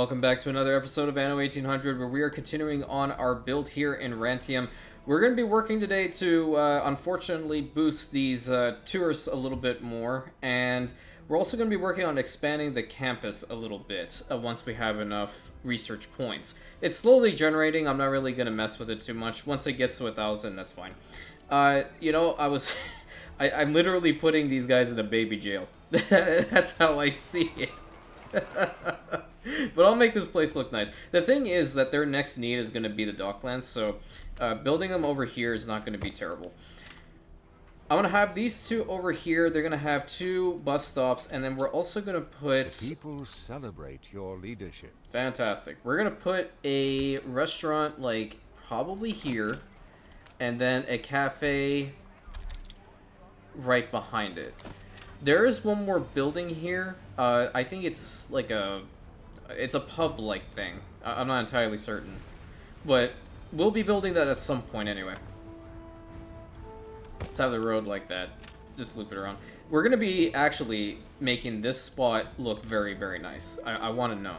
welcome back to another episode of Anno 1800, where we are continuing on our build here in Rantium. We're going to be working today to, unfortunately, boost these tourists a little bit more, and we're also going to be working on expanding the campus a little bit once we have enough research points. It's slowly generating. I'm not really going to mess with it too much. Once it gets to 1,000, that's fine. You know, I'm literally putting these guys in a baby jail. That's how I see it. But I'll make this place look nice. The thing is that their next need is going to be the docklands, so building them over here is not going to be terrible. I'm going to have these two over here. They're going to have 2 bus stops, and then we're also going to put... People celebrate your leadership. Fantastic. We're going to put a restaurant, like, probably here, and then a cafe right behind it. There is one more building here. I think it's like it's a pub-like thing. I'm not entirely certain. But we'll be building that at some point anyway. Let's have the road like that. Just loop it around. We're going to be actually making this spot look very, very nice. I want to know.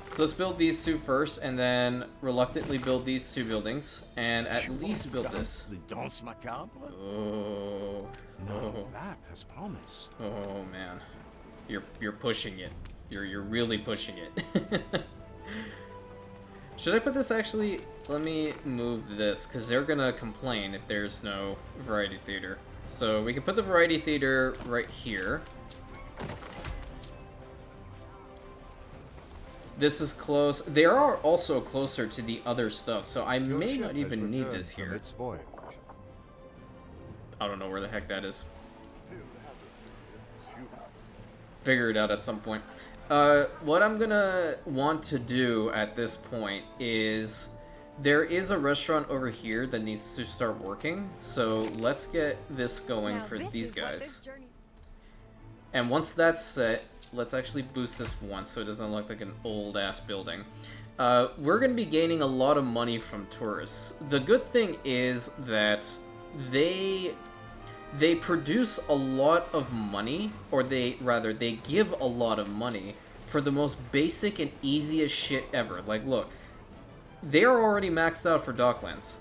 So let's build these 2 first, and then reluctantly build these 2 buildings, and at least build this. Oh, no, that has promise. Oh man, you're pushing it. You're really pushing it. Should I put this actually? Let me move this because they're gonna complain if there's no variety theater. So we can put the variety theater right here. This is close. They are also closer to the other stuff, so I may not even need this here. I don't know where the heck that is. Figure it out at some point. What I'm gonna want to do at this point is... There is a restaurant over here that needs to start working, so let's get this going for these guys. And once that's set, let's actually boost this once so it doesn't look like an old-ass building. We're going to be gaining a lot of money from tourists. The good thing is that they produce a lot of money, or they give a lot of money for the most basic and easiest shit ever. Like, look, they are already maxed out for docklands.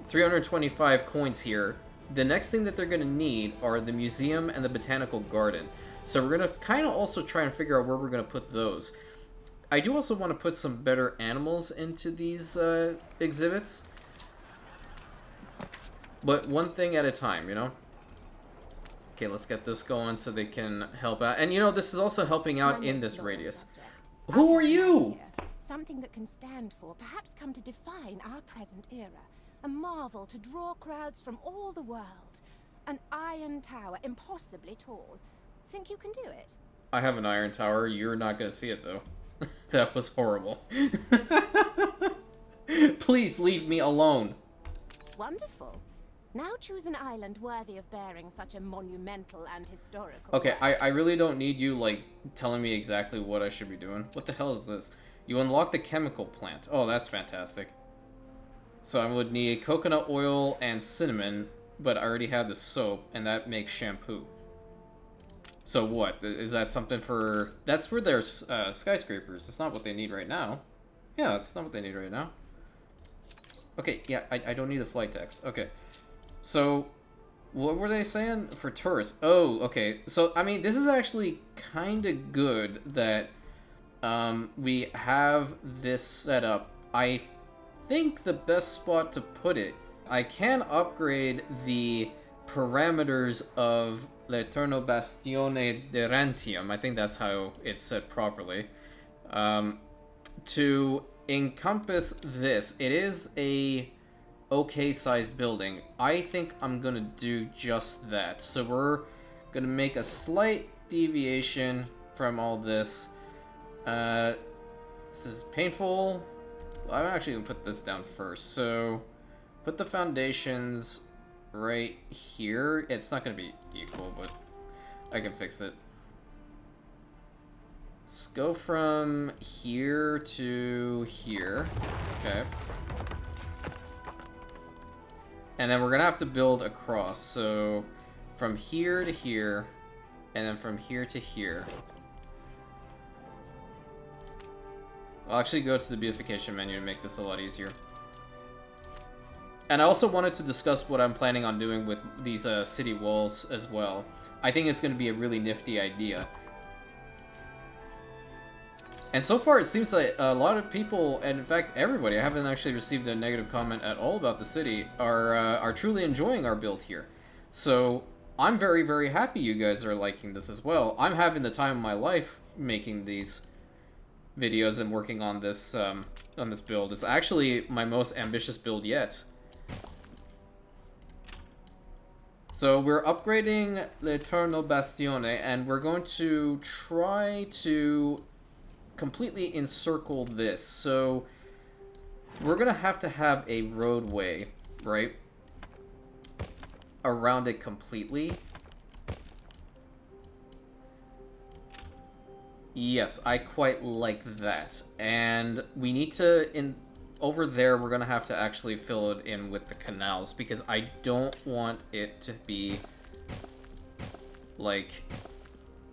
325 coins here. The next thing that they're going to need are the museum and the botanical garden. So we're going to kind of also try and figure out where we're going to put those. I do also want to put some better animals into these exhibits. But one thing at a time, you know? Okay, let's get this going so they can help out. And you know, this is also helping out in this radius. Who are you? Something that can stand for, perhaps come to define our present era. A marvel to draw crowds from all the world. An iron tower, impossibly tall. Think you can do it? I have an iron tower. You're not going to see it, though. That was horrible. Please leave me alone. Wonderful. Now choose an island worthy of bearing such a monumental and historical... Okay, I really don't need you, like, telling me exactly what I should be doing. What the hell is this? You unlock the chemical plant. Oh, that's fantastic. So I would need coconut oil and cinnamon, but I already have the soap, and that makes shampoo. So what? Is that something for... That's for their skyscrapers. It's not what they need right now. Yeah, that's not what they need right now. Okay, yeah, I don't need the flight text. Okay. So, what were they saying? For tourists. Oh, okay. So, I mean, this is actually kind of good that we have this set up. I think the best spot to put it... I can upgrade the parameters of l'Eterno Bastione di Rantium, I think that's how it's said properly, to encompass this. It is a okay sized building. I think I'm gonna do just that. So we're gonna make a slight deviation from all this. This is painful. I'm actually gonna put this down first. So put the foundations right here. It's not gonna be equal, but I can fix it. Let's go from here to here. Okay. And then we're gonna have to build across. So from here to here, and then from here to here. I'll actually go to the beautification menu to make this a lot easier. And I also wanted to discuss what I'm planning on doing with these city walls as well. I think it's going to be a really nifty idea. And so far, it seems like a lot of people, and in fact everybody, I haven't actually received a negative comment at all about the city, are truly enjoying our build here. So I'm very, very happy you guys are liking this as well. I'm having the time of my life making these videos and working on this build. It's actually my most ambitious build yet. So we're upgrading the Eternal Bastion, and we're going to try to completely encircle this. So we're gonna have to have a roadway, right, around it completely. Yes, I quite like that. And we need to, over there, we're gonna have to actually fill it in with the canals, because I don't want it to be like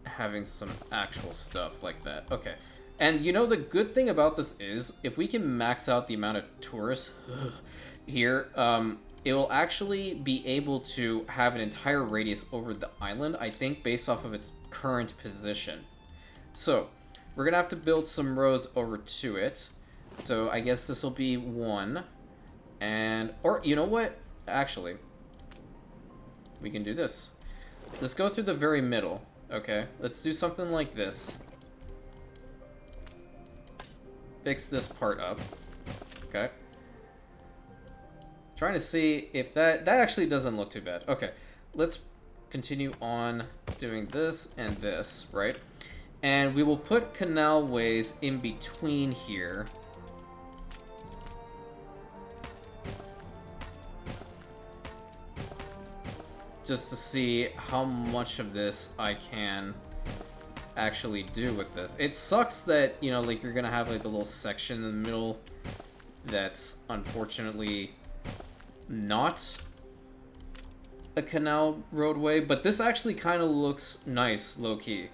having some actual stuff like that. Okay. And you know, the good thing about this is, if we can max out the amount of tourists here, it will actually be able to have an entire radius over the island, I think, based off of its current position. So, we're gonna have to build some roads over to it. So, I guess this will be one. And, or, you know what? Actually, we can do this. Let's go through the very middle, okay? Let's do something like this. Fix this part up. Okay. Trying to see if that actually doesn't look too bad. Okay. Let's continue on doing this and this, right? And we will put canal ways in between here. Just to see how much of this I can actually do with this. It sucks that, you know, like, you're gonna have like a little section in the middle that's unfortunately not a canal roadway, but this actually kind of looks nice, low-key.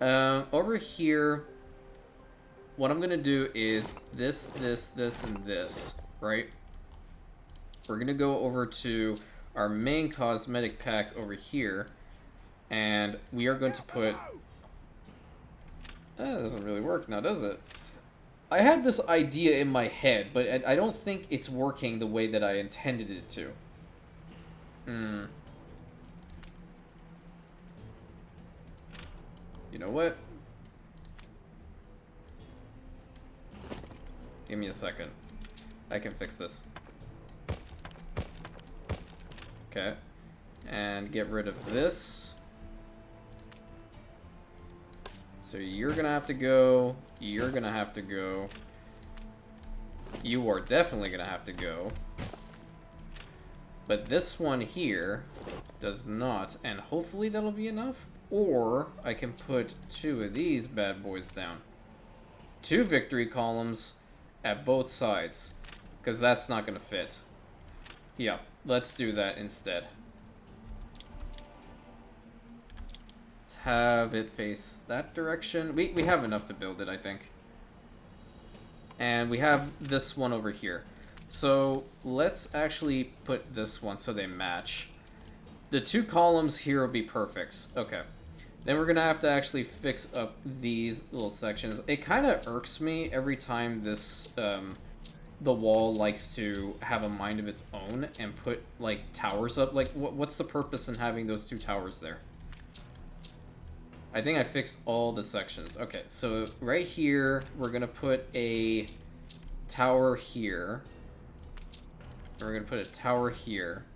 Over here, what I'm gonna do is this, and this, right? We're gonna go over to our main cosmetic pack over here, and we are going to put... That doesn't really work now, does it? I had this idea in my head, but I don't think it's working the way that I intended it to. You know what? Give me a second. I can fix this. Okay. And get rid of this. So you're gonna have to go. You're gonna have to go. You are definitely gonna have to go. But this one here does not, and hopefully that'll be enough. Or I can put 2 of these bad boys down. 2 victory columns at both sides, because that's not gonna fit. Yeah, let's do that instead. Let's have it face that direction. We have enough to build it, I think. And we have this one over here. So let's actually put this one so they match. The 2 columns here will be perfect. Okay. Then we're gonna have to actually fix up these little sections. It kind of irks me every time this, the wall likes to have a mind of its own and put, like, towers up. Like, what's the purpose in having those 2 towers there? I think I fixed all the sections. Okay, so right here, we're gonna put a tower here. We're gonna put a tower here.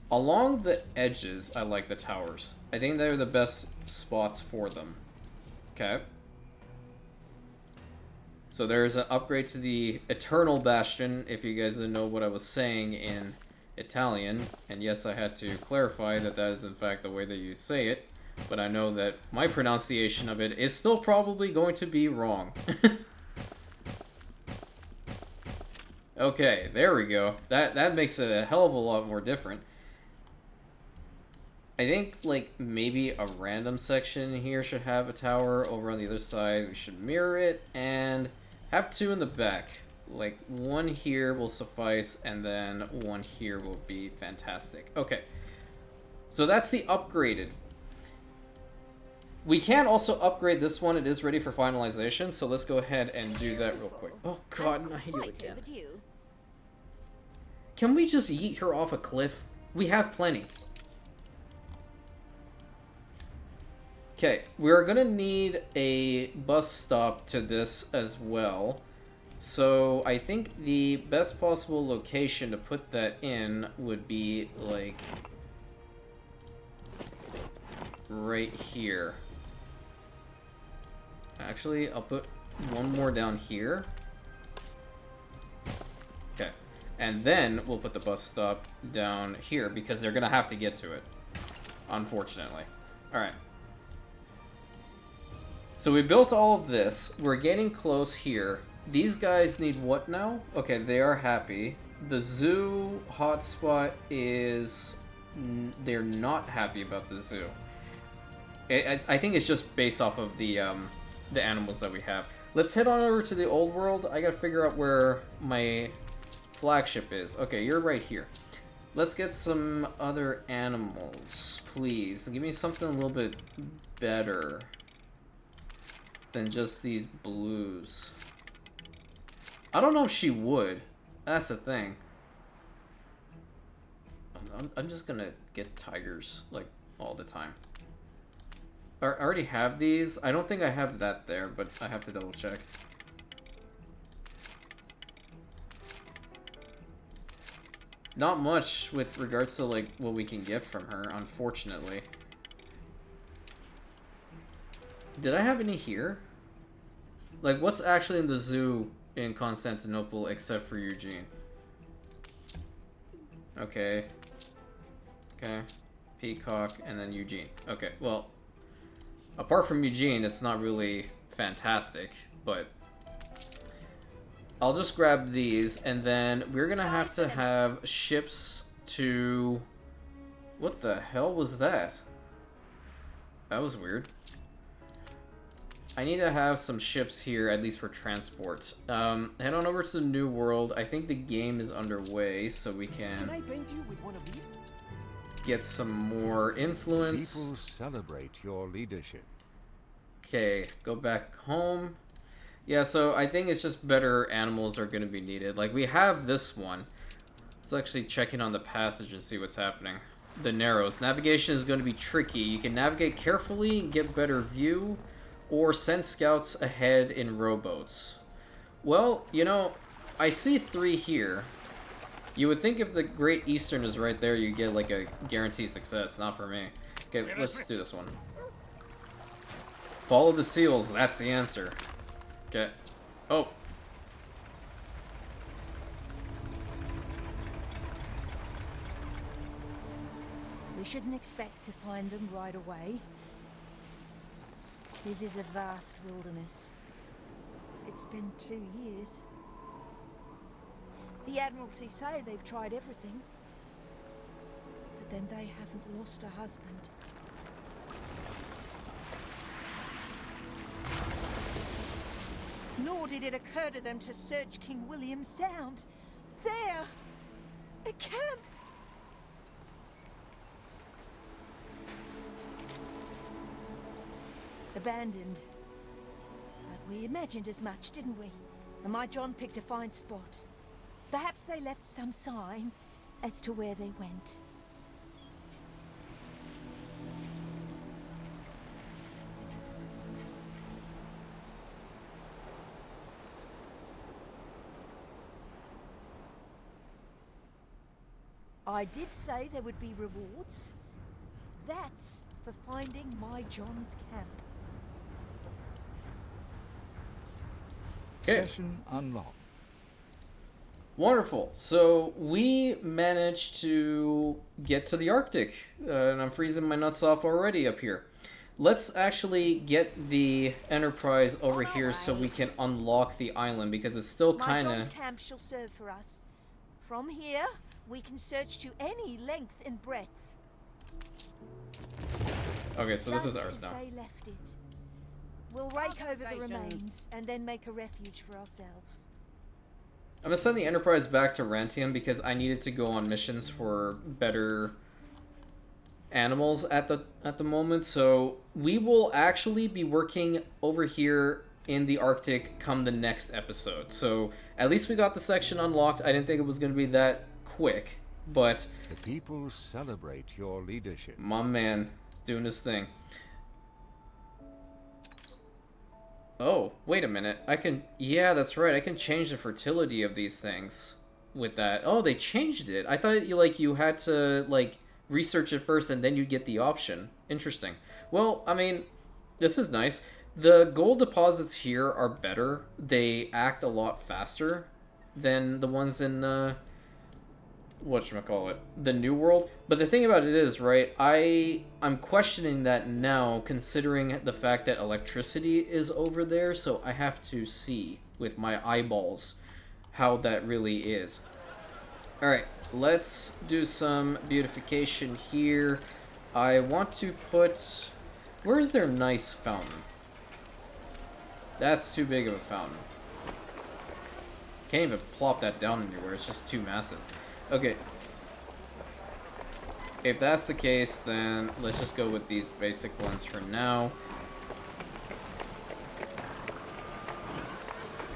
Along the edges, I like the towers. I think they're the best spots for them. Okay. So there's an upgrade to the Eternal Bastion, if you guys didn't know what I was saying in Italian. And yes, I had to clarify that that is in fact the way that you say it. But I know that my pronunciation of it is still probably going to be wrong. Okay, there we go. That makes it a hell of a lot more different. I think, like, maybe a random section here should have a tower. Over on the other side, we should mirror it. And Have 2 in the back. Like, 1 here will suffice, and then 1 here will be fantastic. Okay. So that's the upgraded. We can also upgrade this one. It is ready for finalization, so let's go ahead and do that real quick. Oh god, not you again. Can we just yeet her off a cliff? We have plenty. Okay, we're gonna need a bus stop to this as well. So I think the best possible location to put that in would be like right here. Actually, I'll put 1 more down here. Okay. And then we'll put the bus stop down here because they're gonna have to get to it. Unfortunately. Alright. So we built all of this. We're getting close here. These guys need what now? Okay, they are happy. The zoo hotspot is... They're not happy about the zoo. I think it's just based off of the animals that we have. Let's head on over to the old world. I gotta figure out where my flagship is. Okay, you're right here. Let's get some other animals, please. Give me something a little bit better than just these blues. I don't know if she would. That's the thing. I'm just gonna get tigers, like, all the time. I already have these. I don't think I have that there, but I have to double check. Not much with regards to, like, what we can get from her, unfortunately. Did I have any here? Like, what's actually in the zoo in Constantinople except for Eugene? Okay. Okay. Peacock, and then Eugene. Okay, well, apart from Eugene, it's not really fantastic, but I'll just grab these, and then we're gonna have to have ships to... What the hell was that? That was weird. I need to have some ships here, at least for transport. Head on over to the New World. I think the game is underway, so we can I paint you with one of these? get some more influence. People celebrate your leadership. Okay, go back home. Yeah, so I think it's just better animals are going to be needed. Like, we have this one. Let's actually check in on the passage and see what's happening. The Narrows. Navigation is going to be tricky. You can navigate carefully and get better view, or send scouts ahead in rowboats. Well, you know, I see 3 here. You would think if the Great Eastern is right there, you get like a guaranteed success. Not for me. Okay, let's just do this one. Follow the seals, that's the answer. Okay. Oh. We shouldn't expect to find them right away. This is a vast wilderness. It's been 2 years. The Admiralty say they've tried everything. But then they haven't lost a husband. Nor did it occur to them to search King William's Sound. There! A camp! Abandoned. But we imagined as much, didn't we? And my John picked a fine spot. Perhaps they left some sign as to where they went. I did say there would be rewards. That's for finding my John's camp. Okay. Session unlocked. Wonderful. So we managed to get to the Arctic, and I'm freezing my nuts off already up here. Let's actually get the Enterprise over here so we can unlock the island, because it's still My kind John's of... camp shall serve for us. From here, we can search to any length and breadth. Okay, so this is Just ours as now. they left it. We'll rake over the remains and then make a refuge for ourselves. I'm gonna send the Enterprise back to Rantium because I needed to go on missions for better animals at the moment. So we will actually be working over here in the Arctic come the next episode. So at least we got the section unlocked. I didn't think it was gonna be that quick, but The people celebrate your leadership. my man is doing his thing. Oh, wait a minute. I can... Yeah, that's right. I can change the fertility of these things with that. Oh, they changed it. I thought you had to, like, research it first and then you get the option. Interesting. Well, I mean, this is nice. The gold deposits here are better. They act a lot faster than the ones in, whatchamacallit, the New World. But the thing about it is, right, I'm questioning that now, considering the fact that electricity is over there, so I have to see with my eyeballs how that really is. Alright, let's do some beautification here. I want to put... Where's their nice fountain? That's too big of a fountain. Can't even plop that down anywhere, it's just too massive. Okay. If that's the case, then let's just go with these basic ones for now.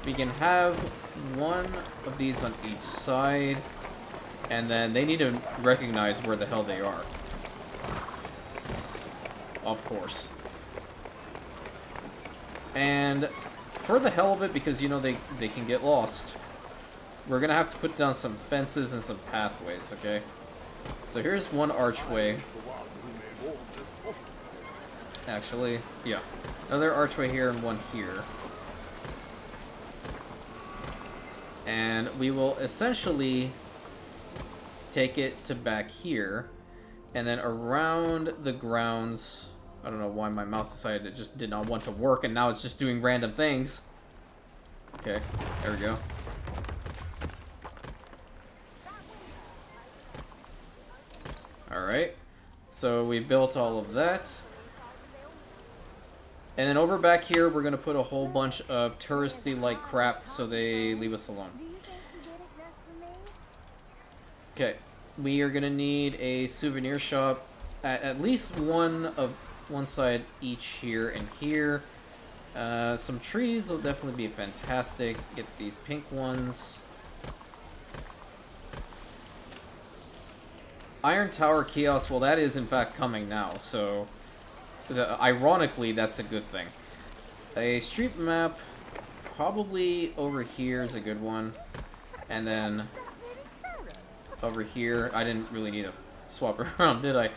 We can have one of these on each side, and then they need to recognize where the hell they are. Of course. And for the hell of it, because, you know, they can get lost, we're gonna have to put down some fences and some pathways, okay? So here's one archway. Actually, yeah. Another archway here and one here. And we will essentially take it to back here. And then around the grounds... I don't know why my mouse decided it just did not want to work, and now it's just doing random things. Okay, there we go. Alright, so we built all of that. And then over back here, we're going to put a whole bunch of touristy-like crap so they leave us alone. Okay, we are going to need a souvenir shop at least one side each here and here. Some trees will definitely be fantastic. Get these pink ones. Iron Tower kiosk, well, that is in fact coming now, so ironically, that's a good thing. A street map, probably over here is a good one. And then over here, I didn't really need to swap around, did I?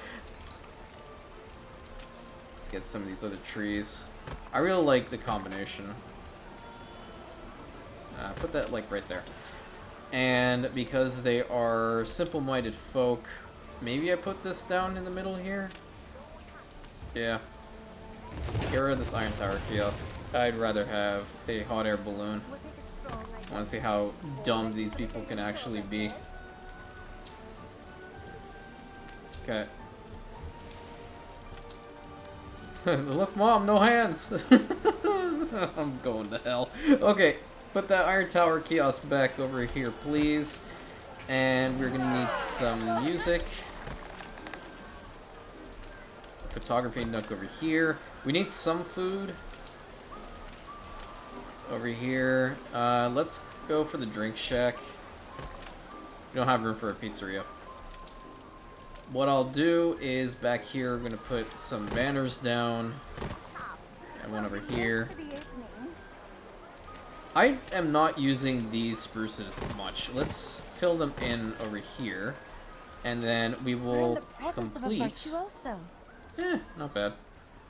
Let's get some of these other trees. I really like the combination. Put that, like, right there. And because they are simple-minded folk, maybe I put this down in the middle here? Yeah. Get rid of this Iron Tower kiosk. I'd rather have a hot air balloon. I want to see how dumb these people can actually be. Okay. Look, Mom, no hands! I'm going to hell. Okay, put that Iron Tower kiosk back over here, please. And we're gonna need some music. Photography nook over here. We need some food. Over here. Let's go for the drink shack. We don't have room for a pizzeria. What I'll do is back here, we're gonna put some banners down. And one over here. I am not using these spruces much. Let's fill them in over here. And then we will complete... not bad.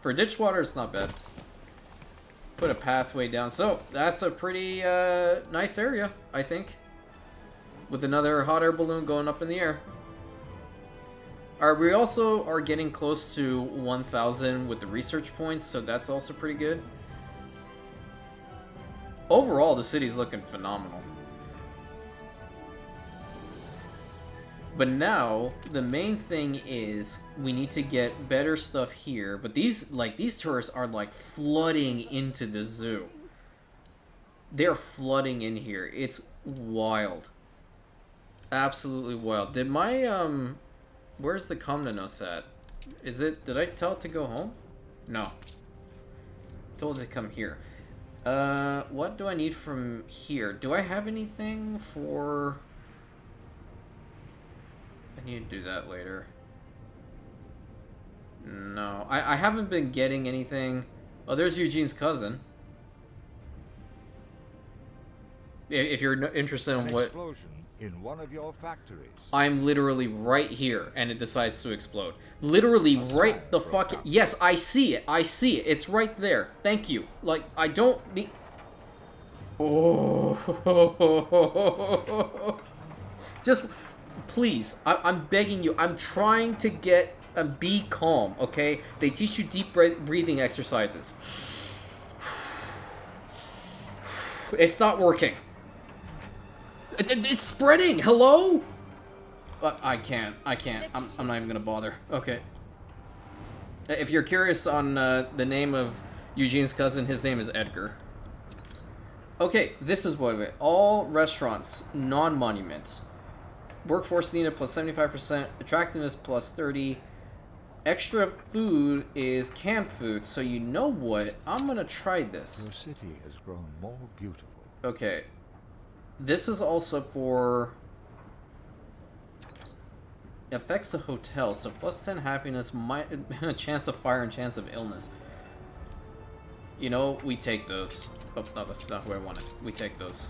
For ditch water, it's not bad. Put a pathway down. So, that's a pretty nice area, I think. With another hot air balloon going up in the air. Alright, we also are getting close to 1,000 with the research points, so that's also pretty good. Overall, the city's looking phenomenal. But now, the main thing is we need to get better stuff here. But these tourists are, like, flooding into the zoo. They're flooding in here. It's wild. Absolutely wild. Did my, where's the Komnenos at? Did I tell it to go home? No. Told it to come here. What do I need from here? Do I have anything for... I need to do that later. No. I haven't been getting anything. Oh, there's Eugene's cousin. If you're interested in what... Explosion in one of your factories. I'm literally right here, and it decides to explode. Literally right the fuck... Yes, I see it. I see it. It's right there. Thank you. Like, I don't need... Oh. Just... Please, I'm begging you. I'm trying to get... be calm, okay? They teach you deep breathing exercises. It's not working. It's spreading. Hello? I can't. I'm not even gonna bother. Okay. If you're curious on the name of Eugene's cousin, his name is Edgar. Okay, this is what it. All restaurants, non-monument. Workforce needed plus 75%. Attractiveness plus 30. Extra food is canned food. So you know what? I'm gonna try this. Your city has grown more beautiful. Okay. This is also for... affects the hotel. So plus 10 happiness, chance of fire, and chance of illness. You know, we take those. Oh, no, that's not who I wanted. We take those.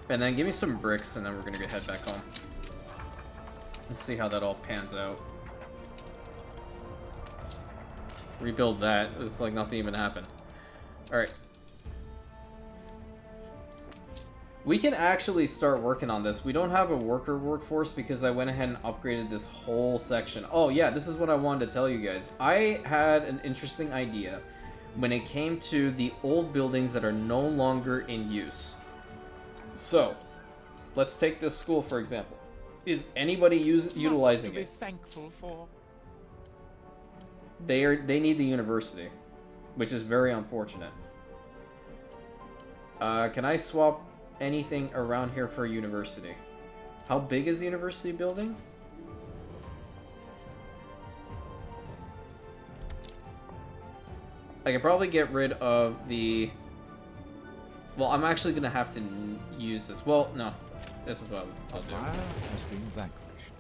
And then give me some bricks, and then we're gonna head back home. Let's see how that all pans out. Rebuild that. It's like nothing even happened. Alright. We can actually start working on this. We don't have a worker workforce because I went ahead and upgraded this whole section. Oh yeah, this is what I wanted to tell you guys. I had an interesting idea when it came to the old buildings that are no longer in use. So, let's take this school for example. Is anybody utilizing it? Thankful for. They need the university, which is very unfortunate. Can I swap anything around here for a university? How big is the university building? I could probably get rid of the... Well, I'm actually going to have to use this. Well, no. This is what I'll do. Fire has been vanquished.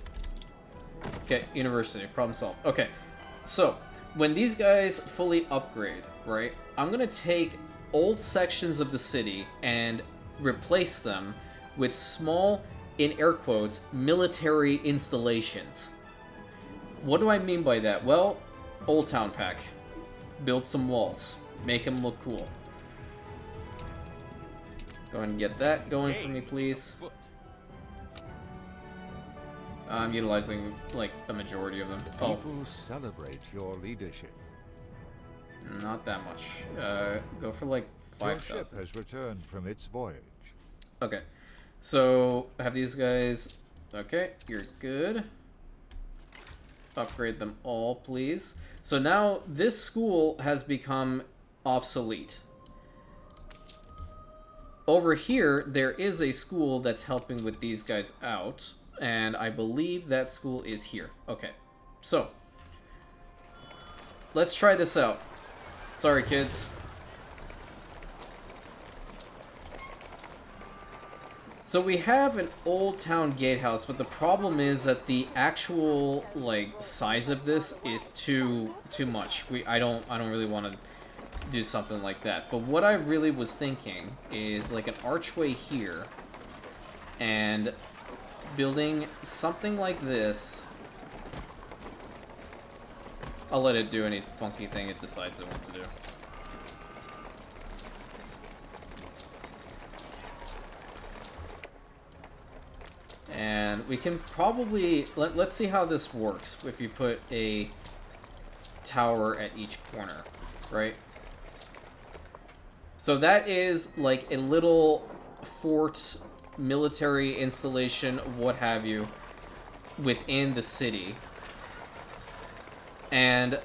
Okay, university. Problem solved. Okay, so when these guys fully upgrade, right, I'm going to take old sections of the city and replace them with small, in air quotes, military installations. What do I mean by that? Well, Old Town Pack. Build some walls. Make them look cool. Go ahead and get that going for me, please. I'm utilizing, like, a majority of them. Oh. People celebrate your leadership. Not that much. Go for, like, Your ship 5,000. has returned from its voyage. Okay. So, have these guys... Okay, you're good. Upgrade them all, please. So now, this school has become obsolete. Over here, there is a school that's helping with these guys out. And I believe that school is here. Okay. So, let's try this out. Sorry, kids. So we have an old town gatehouse, but the problem is that the actual like size of this is too much. I don't really want to do something like that. But what I really was thinking is like an archway here and building something like this. I'll let it do any funky thing it decides it wants to do. And we can probably... Let's see how this works if you put a tower at each corner, right? So that is like a little fort, military installation, what have you. within the city. And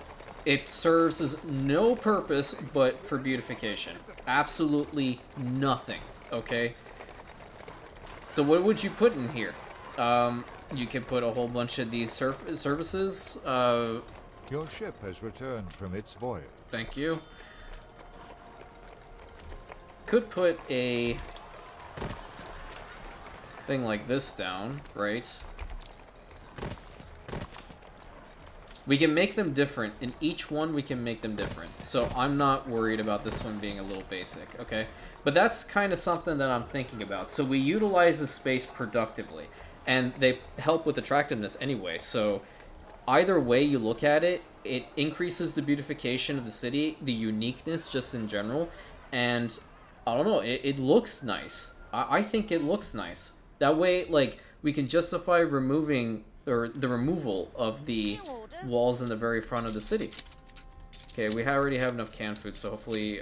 it serves as no purpose but for beautification. Absolutely nothing, okay? So what would you put in here? You can put a whole bunch of these services. Your ship has returned from its voyage. Thank you. Could put a thing like this down, right? We can make them different. In each one, we can make them different. So I'm not worried about this one being a little basic, okay? But that's kind of something that I'm thinking about. So we utilize the space productively. And they help with attractiveness anyway. So either way you look at it, it increases the beautification of the city, the uniqueness just in general. And I don't know, it looks nice. I think it looks nice. That way, like, we can justify removing, or the removal of the walls in the very front of the city. Okay, we already have enough canned food, so hopefully,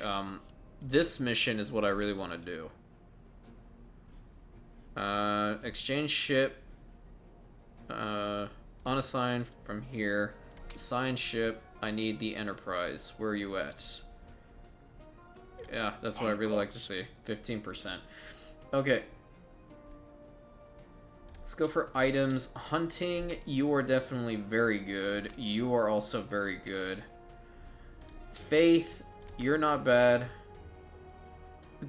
this mission is what I really want to do. Exchange ship. Unassigned from here. Assign ship. I need the Enterprise. Where are you at? Yeah, that's what I really like to see. 15%. Okay. Let's go for items. Hunting, you are definitely very good. You are also very good. Faith, you're not bad.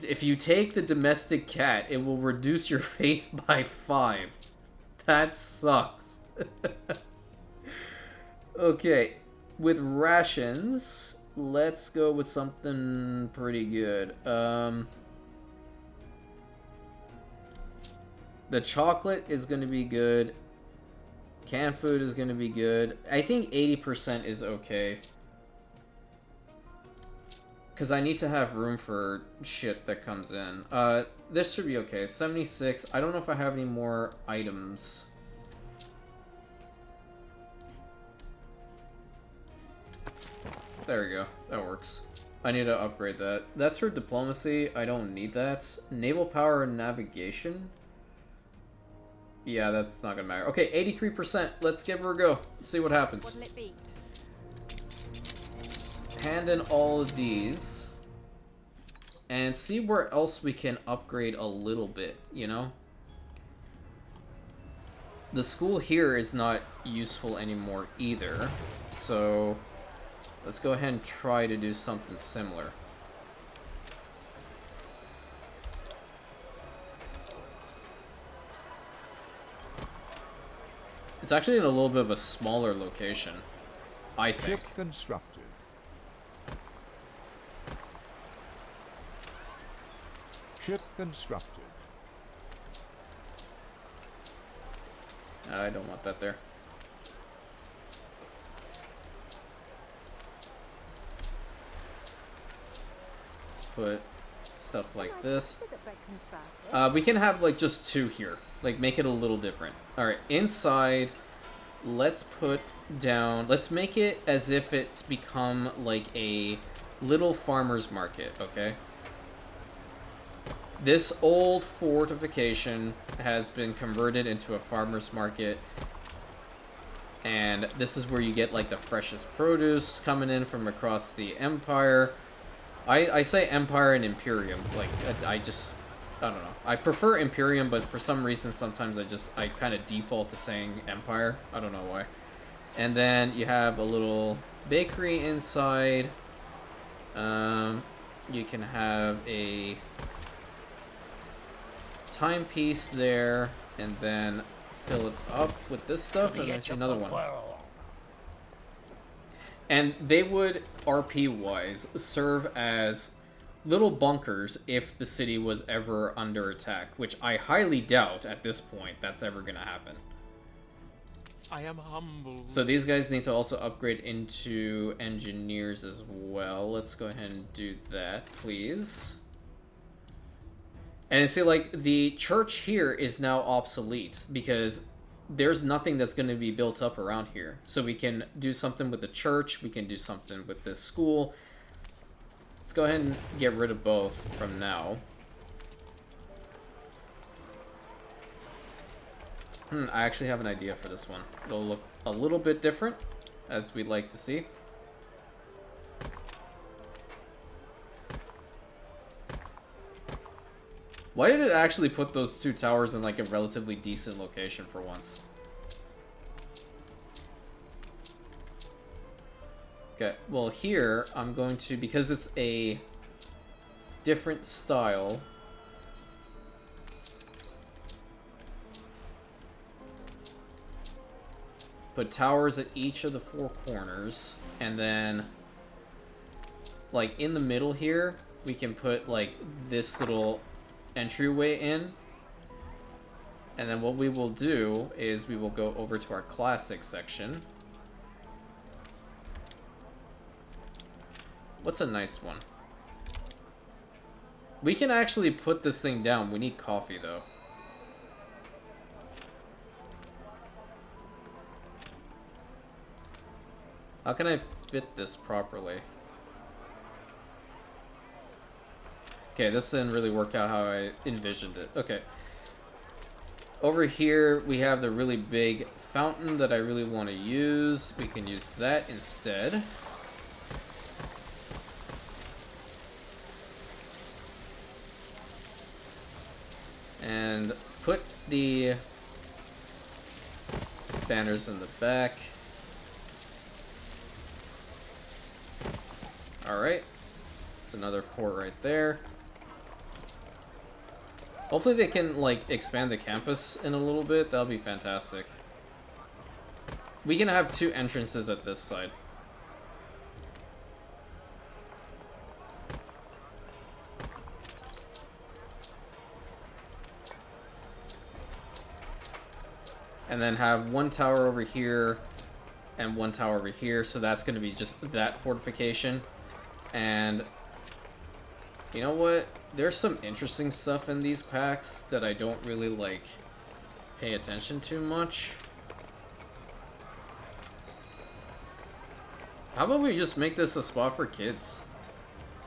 If you take the domestic cat, it will reduce your faith by 5. That sucks. Okay, with rations, let's go with something pretty good. The chocolate is going to be good. Canned food is going to be good. I think 80% is okay. Because I need to have room for shit that comes in. This should be okay. 76. I don't know if I have any more items. There we go. That works. I need to upgrade that. That's for diplomacy. I don't need that. Naval power and navigation. Yeah, that's not gonna matter. Okay, 83%. Let's give her a go. Let's see what happens. What'll it be? Hand in all of these. And see where else we can upgrade a little bit, you know? The school here is not useful anymore either. So let's go ahead and try to do something similar. It's actually in a little bit of a smaller location, I think. Ship constructed. Ship constructed. I don't want that there. Let's put stuff like this. We can have like just 2 here. Like make it a little different. Alright, inside, let's put down, let's make it as if it's become like a little farmer's market, okay? This old fortification has been converted into a farmer's market. And this is where you get like the freshest produce coming in from across the Empire. I say Empire and Imperium. Like, I don't know. I prefer Imperium, but for some reason sometimes I kind of default to saying Empire. I don't know why. And then you have a little bakery inside. You can have a timepiece there, and then fill it up with this stuff, and actually another one. And they would, RP-wise, serve as little bunkers if the city was ever under attack, which I highly doubt at this point that's ever going to happen. I am humble. So these guys need to also upgrade into engineers as well. Let's go ahead and do that, please. And see, like, the church here is now obsolete because there's nothing that's going to be built up around here. So we can do something with the church. We can do something with this school. Let's go ahead and get rid of both from now. I actually have an idea for this one. It'll look a little bit different, as we'd like to see. Why did it actually put those two towers in like a relatively decent location for once? Okay, well here I'm going to, because it's a different style, put towers at each of the four corners, and then like in the middle here we can put like this little entryway in, and then what we will do is we will go over to our classic section. What's a nice one? We can actually put this thing down. We need coffee though. How can I fit this properly? Okay, this didn't really work out how I envisioned it. Okay. Over here, we have the really big fountain that I really want to use. We can use that instead. And put the banners in the back. Alright. It's another fort right there. Hopefully they can, like, expand the campus in a little bit. That'll be fantastic. We can have two entrances at this side. And then have one tower over here and one tower over here. So that's going to be just that fortification. And you know what? There's some interesting stuff in these packs that I don't really, like, pay attention to much. How about we just make this a spot for kids?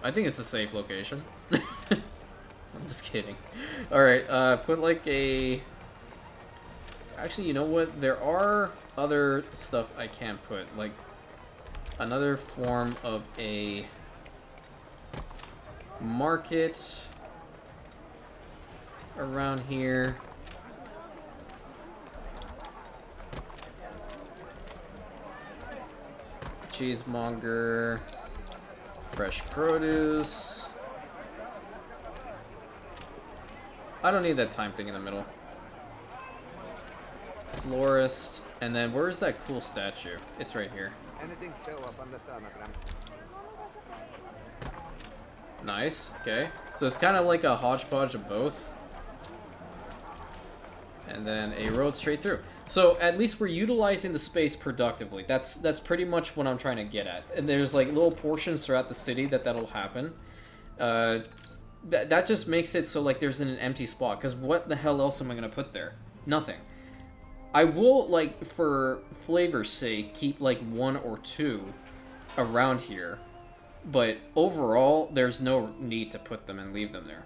I think it's a safe location. I'm just kidding. Alright, put like a... Actually, you know what? There are other stuff I can put. Like, another form of a market around here. Cheesemonger. Fresh produce. I don't need that time thing in the middle. Florist. And then where's that cool statue? It's right here. Anything show up on the thermogram? Nice. Okay. So it's kind of like a hodgepodge of both. And then a road straight through. So at least we're utilizing the space productively. That's pretty much what I'm trying to get at. And there's like little portions throughout the city that'll happen. That just makes it so like there's an empty spot. Because what the hell else am I going to put there? Nothing. I will, like, for flavor's sake, keep like one or two around here. But overall, there's no need to put them and leave them there.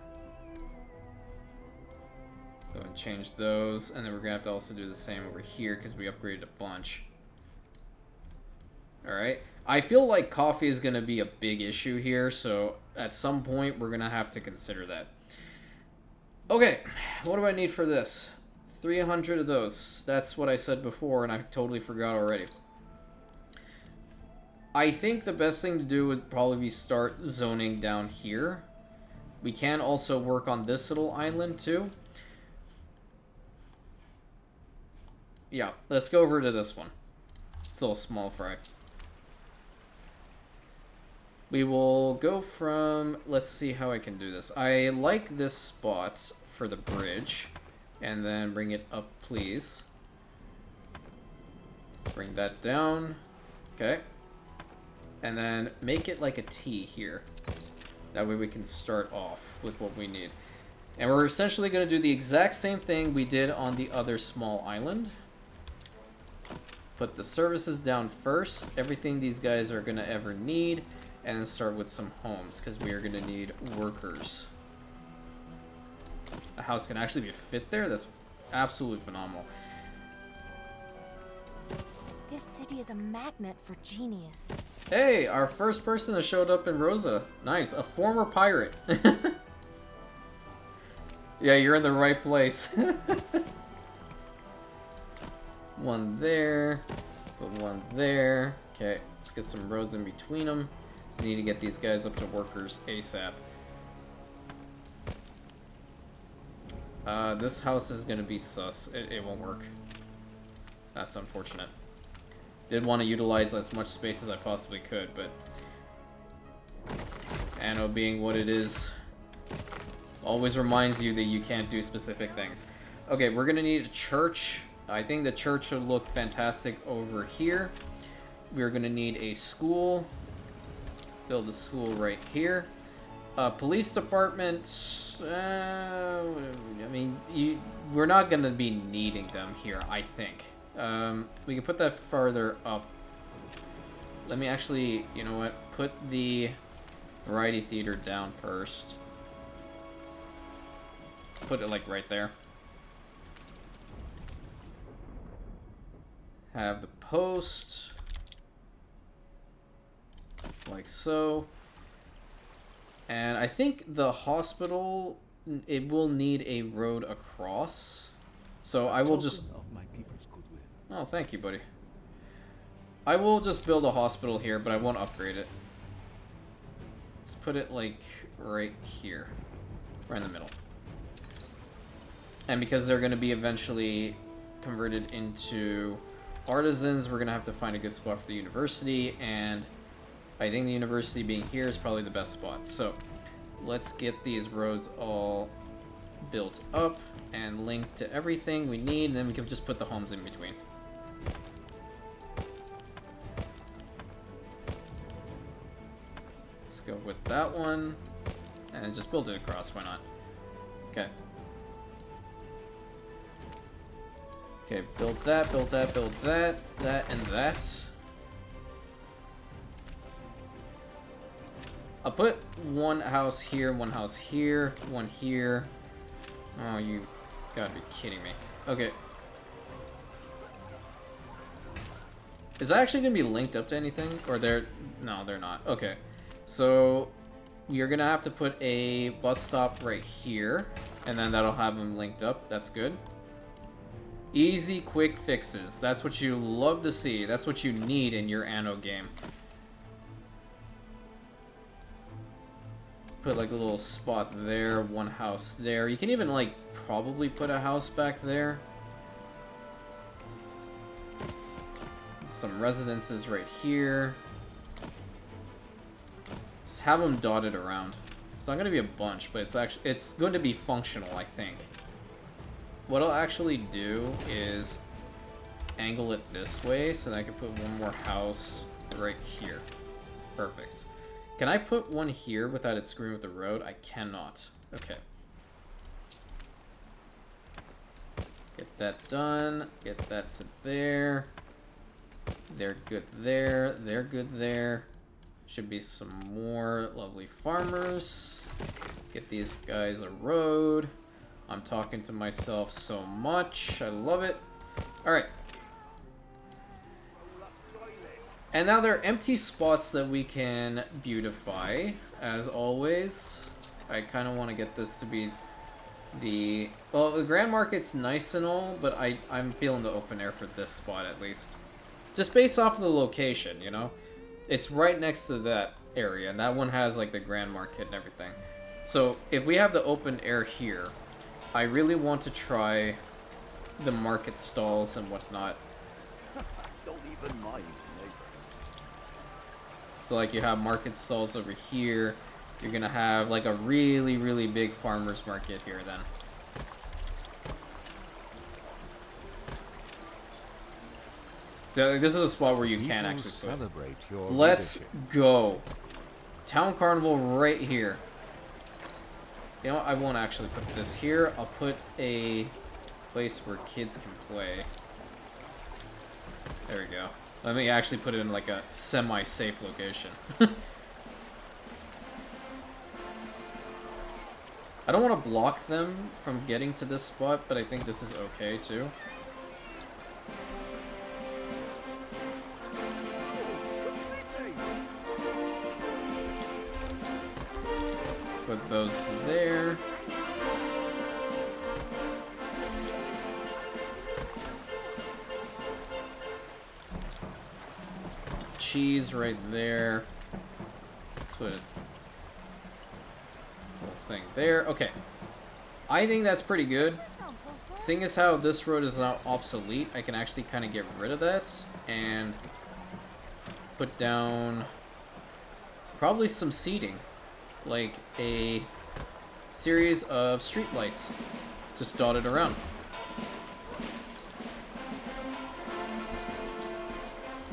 Go and change those, and then we're gonna have to also do the same over here because we upgraded a bunch. Alright, I feel like coffee is gonna be a big issue here, so at some point we're gonna have to consider that. Okay, what do I need for this? 300 of those. That's what I said before, and I totally forgot already. I think the best thing to do would probably be start zoning down here. We can also work on this little island too. Yeah, let's go over to this one. It's a little small fry. We will go from... Let's see how I can do this. I like this spot for the bridge. And then bring it up, please. Let's bring that down. Okay. And then make it like a T here. That way we can start off with what we need. And we're essentially going to do the exact same thing we did on the other small island. Put the services down first. Everything these guys are going to ever need. And then start with some homes, because we are going to need workers. A house can actually be fit there? That's absolutely phenomenal. This city is a magnet for genius. Hey, our first person that showed up in Rosa. Nice, a former pirate. Yeah, you're in the right place. One there, put one there. Okay, let's get some roads in between them. So we need to get these guys up to workers ASAP. This house is gonna be sus. It won't work. That's unfortunate. Did want to utilize as much space as I possibly could, but Anno being what it is always reminds you that you can't do specific things. Okay, we're gonna need a church. I think the church would look fantastic over here. We're gonna need a school. Build a school right here. Police department. I mean, we're not gonna be needing them here, I think. We can put that farther up. Let me actually, you know what? Put the variety theater down first. Put it like right there. Have the post like so. And I think the hospital, it will need a road across. So I will just... Oh, thank you, buddy. I will just build a hospital here, but I won't upgrade it. Let's put it like right here. Right in the middle. And because they're going to be eventually converted into artisans, we're going to have to find a good spot for the university, and I think the university being here is probably the best spot. So let's get these roads all built up and linked to everything we need, and then we can just put the homes in between. Let's go with that one, and just build it across, why not? Okay. Okay, build that, build that, build that, that, and that. I'll put one house here, one house here, one here. Oh, you gotta be kidding me. Okay. Is that actually gonna be linked up to anything? Or they're... No, they're not. Okay. So, you're gonna have to put a bus stop right here, and then that'll have them linked up. That's good. Easy, quick fixes. That's what you love to see. That's what you need in your Anno game. Put like a little spot there, one house there. You can even like probably put a house back there. Some residences right here. Just have them dotted around. It's not going to be a bunch, but it's going to be functional, I think. What I'll actually do is angle it this way so that I can put one more house right here. Perfect. Can I put one here without it screwing with the road? I cannot. Okay. Get that done. Get that to there. They're good there. They're good there. Should be some more lovely farmers. Get these guys a road. I'm talking to myself so much. I love it. Alright. And now there are empty spots that we can beautify, as always. I kind of want to get this to be the... Well, the Grand Market's nice and all, but I'm feeling the open air for this spot at least. Just based off of the location, you know? It's right next to that area, and that one has like the Grand Market and everything. So if we have the open air here, I really want to try the market stalls and whatnot. Don't even mind. So like you have market stalls over here. You're gonna have like a really, really big farmer's market here then. So like, this is a spot where you can actually celebrate your Let's leadership. go. Town Carnival right here. You know what? I won't actually put this here. I'll put a place where kids can play. There we go. Let me actually put it in like a semi-safe location. I don't want to block them from getting to this spot, but I think this is okay too. Put those there. Cheese right there. Let's put a little thing there. Okay. I think that's pretty good. Seeing as how this road is now obsolete, I can actually kind of get rid of that and put down probably some seating, like a series of streetlights just dotted around.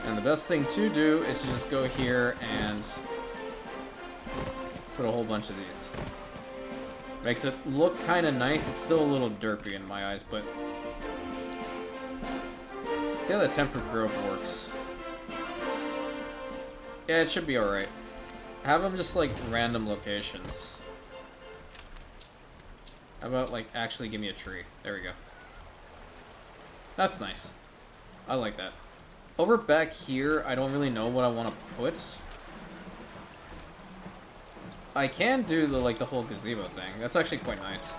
And the best thing to do is to just go here and put a whole bunch of these. Makes it look kind of nice. It's still a little derpy in my eyes, but see how the tempered grove works. Yeah, it should be alright. Have them just like random locations. How about like actually give me a tree? There we go. That's nice. I like that. Over back here, I don't really know what I want to put. I can do the whole gazebo thing. That's actually quite nice.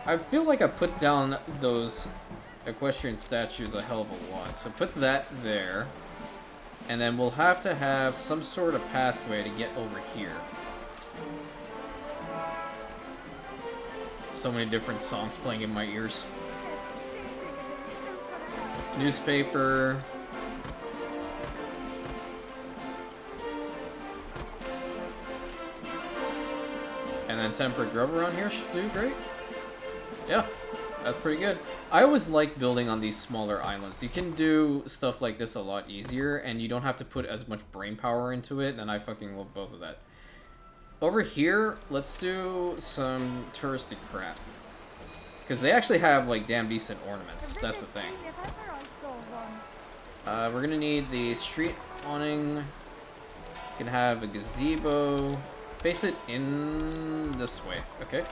I feel like I put down those equestrian statues a hell of a lot. So put that there. And then we'll have to have some sort of pathway to get over here. So many different songs playing in my ears. Newspaper. And then tempered grove around here should do great. Yeah, that's pretty good. I always like building on these smaller islands. You can do stuff like this a lot easier, and you don't have to put as much brain power into it, and I fucking love both of that. Over here, let's do some touristy crap. Because they actually have, like, damn decent ornaments. That's the thing. We're gonna need the street awning. You can have a gazebo. Face it in this way, okay?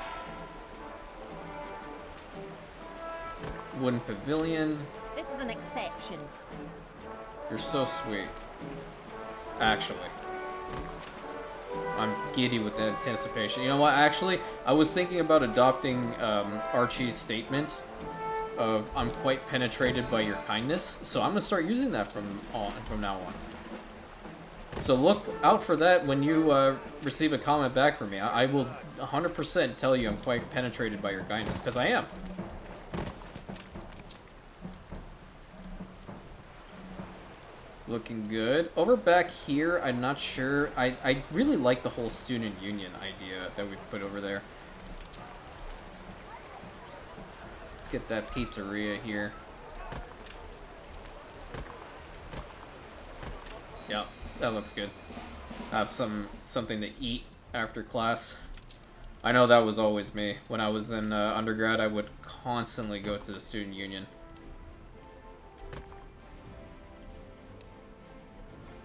Wooden pavilion. This is an exception. You're so sweet. Actually. I'm giddy with that anticipation. You know what, actually, I was thinking about adopting Archie's statement of I'm quite penetrated by your kindness, so I'm gonna start using that from now on. So look out for that when you receive a comment back from me. I will 100% tell you I'm quite penetrated by your kindness, because I am. Looking good. Over back here, I'm not sure. I really like the whole student union idea that we put over there. Let's get that pizzeria here. Yeah, that looks good. Have something to eat after class. I know that was always me. When I was in undergrad, I would constantly go to the student union.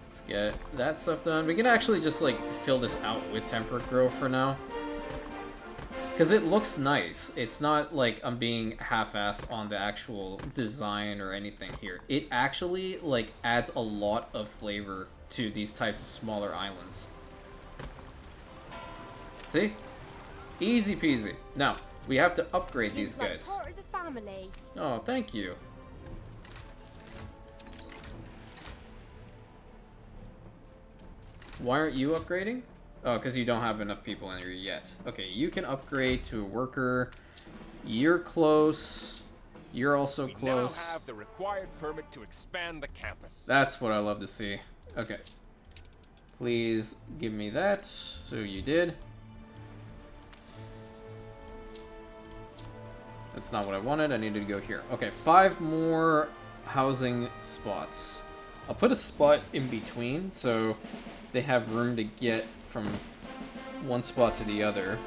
Let's get that stuff done. We can actually just like fill this out with temperate growth for now. Because it looks nice. It's not like I'm being half-assed on the actual design or anything here. It actually like adds a lot of flavor to these types of smaller islands. See? Easy peasy. Now, we have to upgrade these guys. Like part of the family. Oh, thank you. Why aren't you upgrading? Oh, because you don't have enough people in here yet. Okay, you can upgrade to a worker. You're close. You're also close. We now have the required permit to expand the campus. That's what I love to see. Okay. Please give me that. So you did. That's not what I wanted. I needed to go here. Okay, 5 more housing spots. I'll put a spot in between so they have room to get from one spot to the other.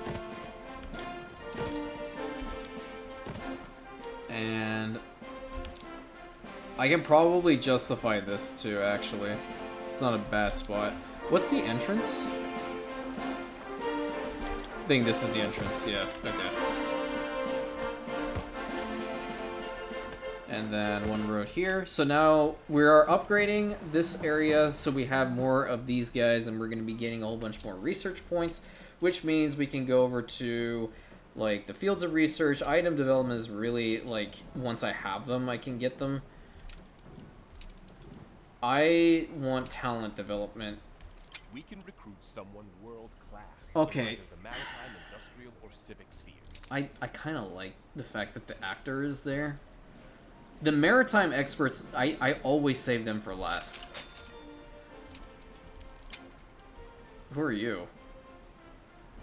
And I can probably justify this too, actually. It's not a bad spot. What's the entrance? I think this is the entrance, yeah, okay. And then one road here. So now we are upgrading this area so we have more of these guys, and we're going to be getting a whole bunch more research points, which means we can go over to like the fields of research. Item development is really like once I have them, I can get them. I want talent development. We can recruit someone world class. Okay. In either the maritime, industrial, or civic spheres. I kind of like the fact that the actor is there. The maritime experts, I always save them for last. Who are you?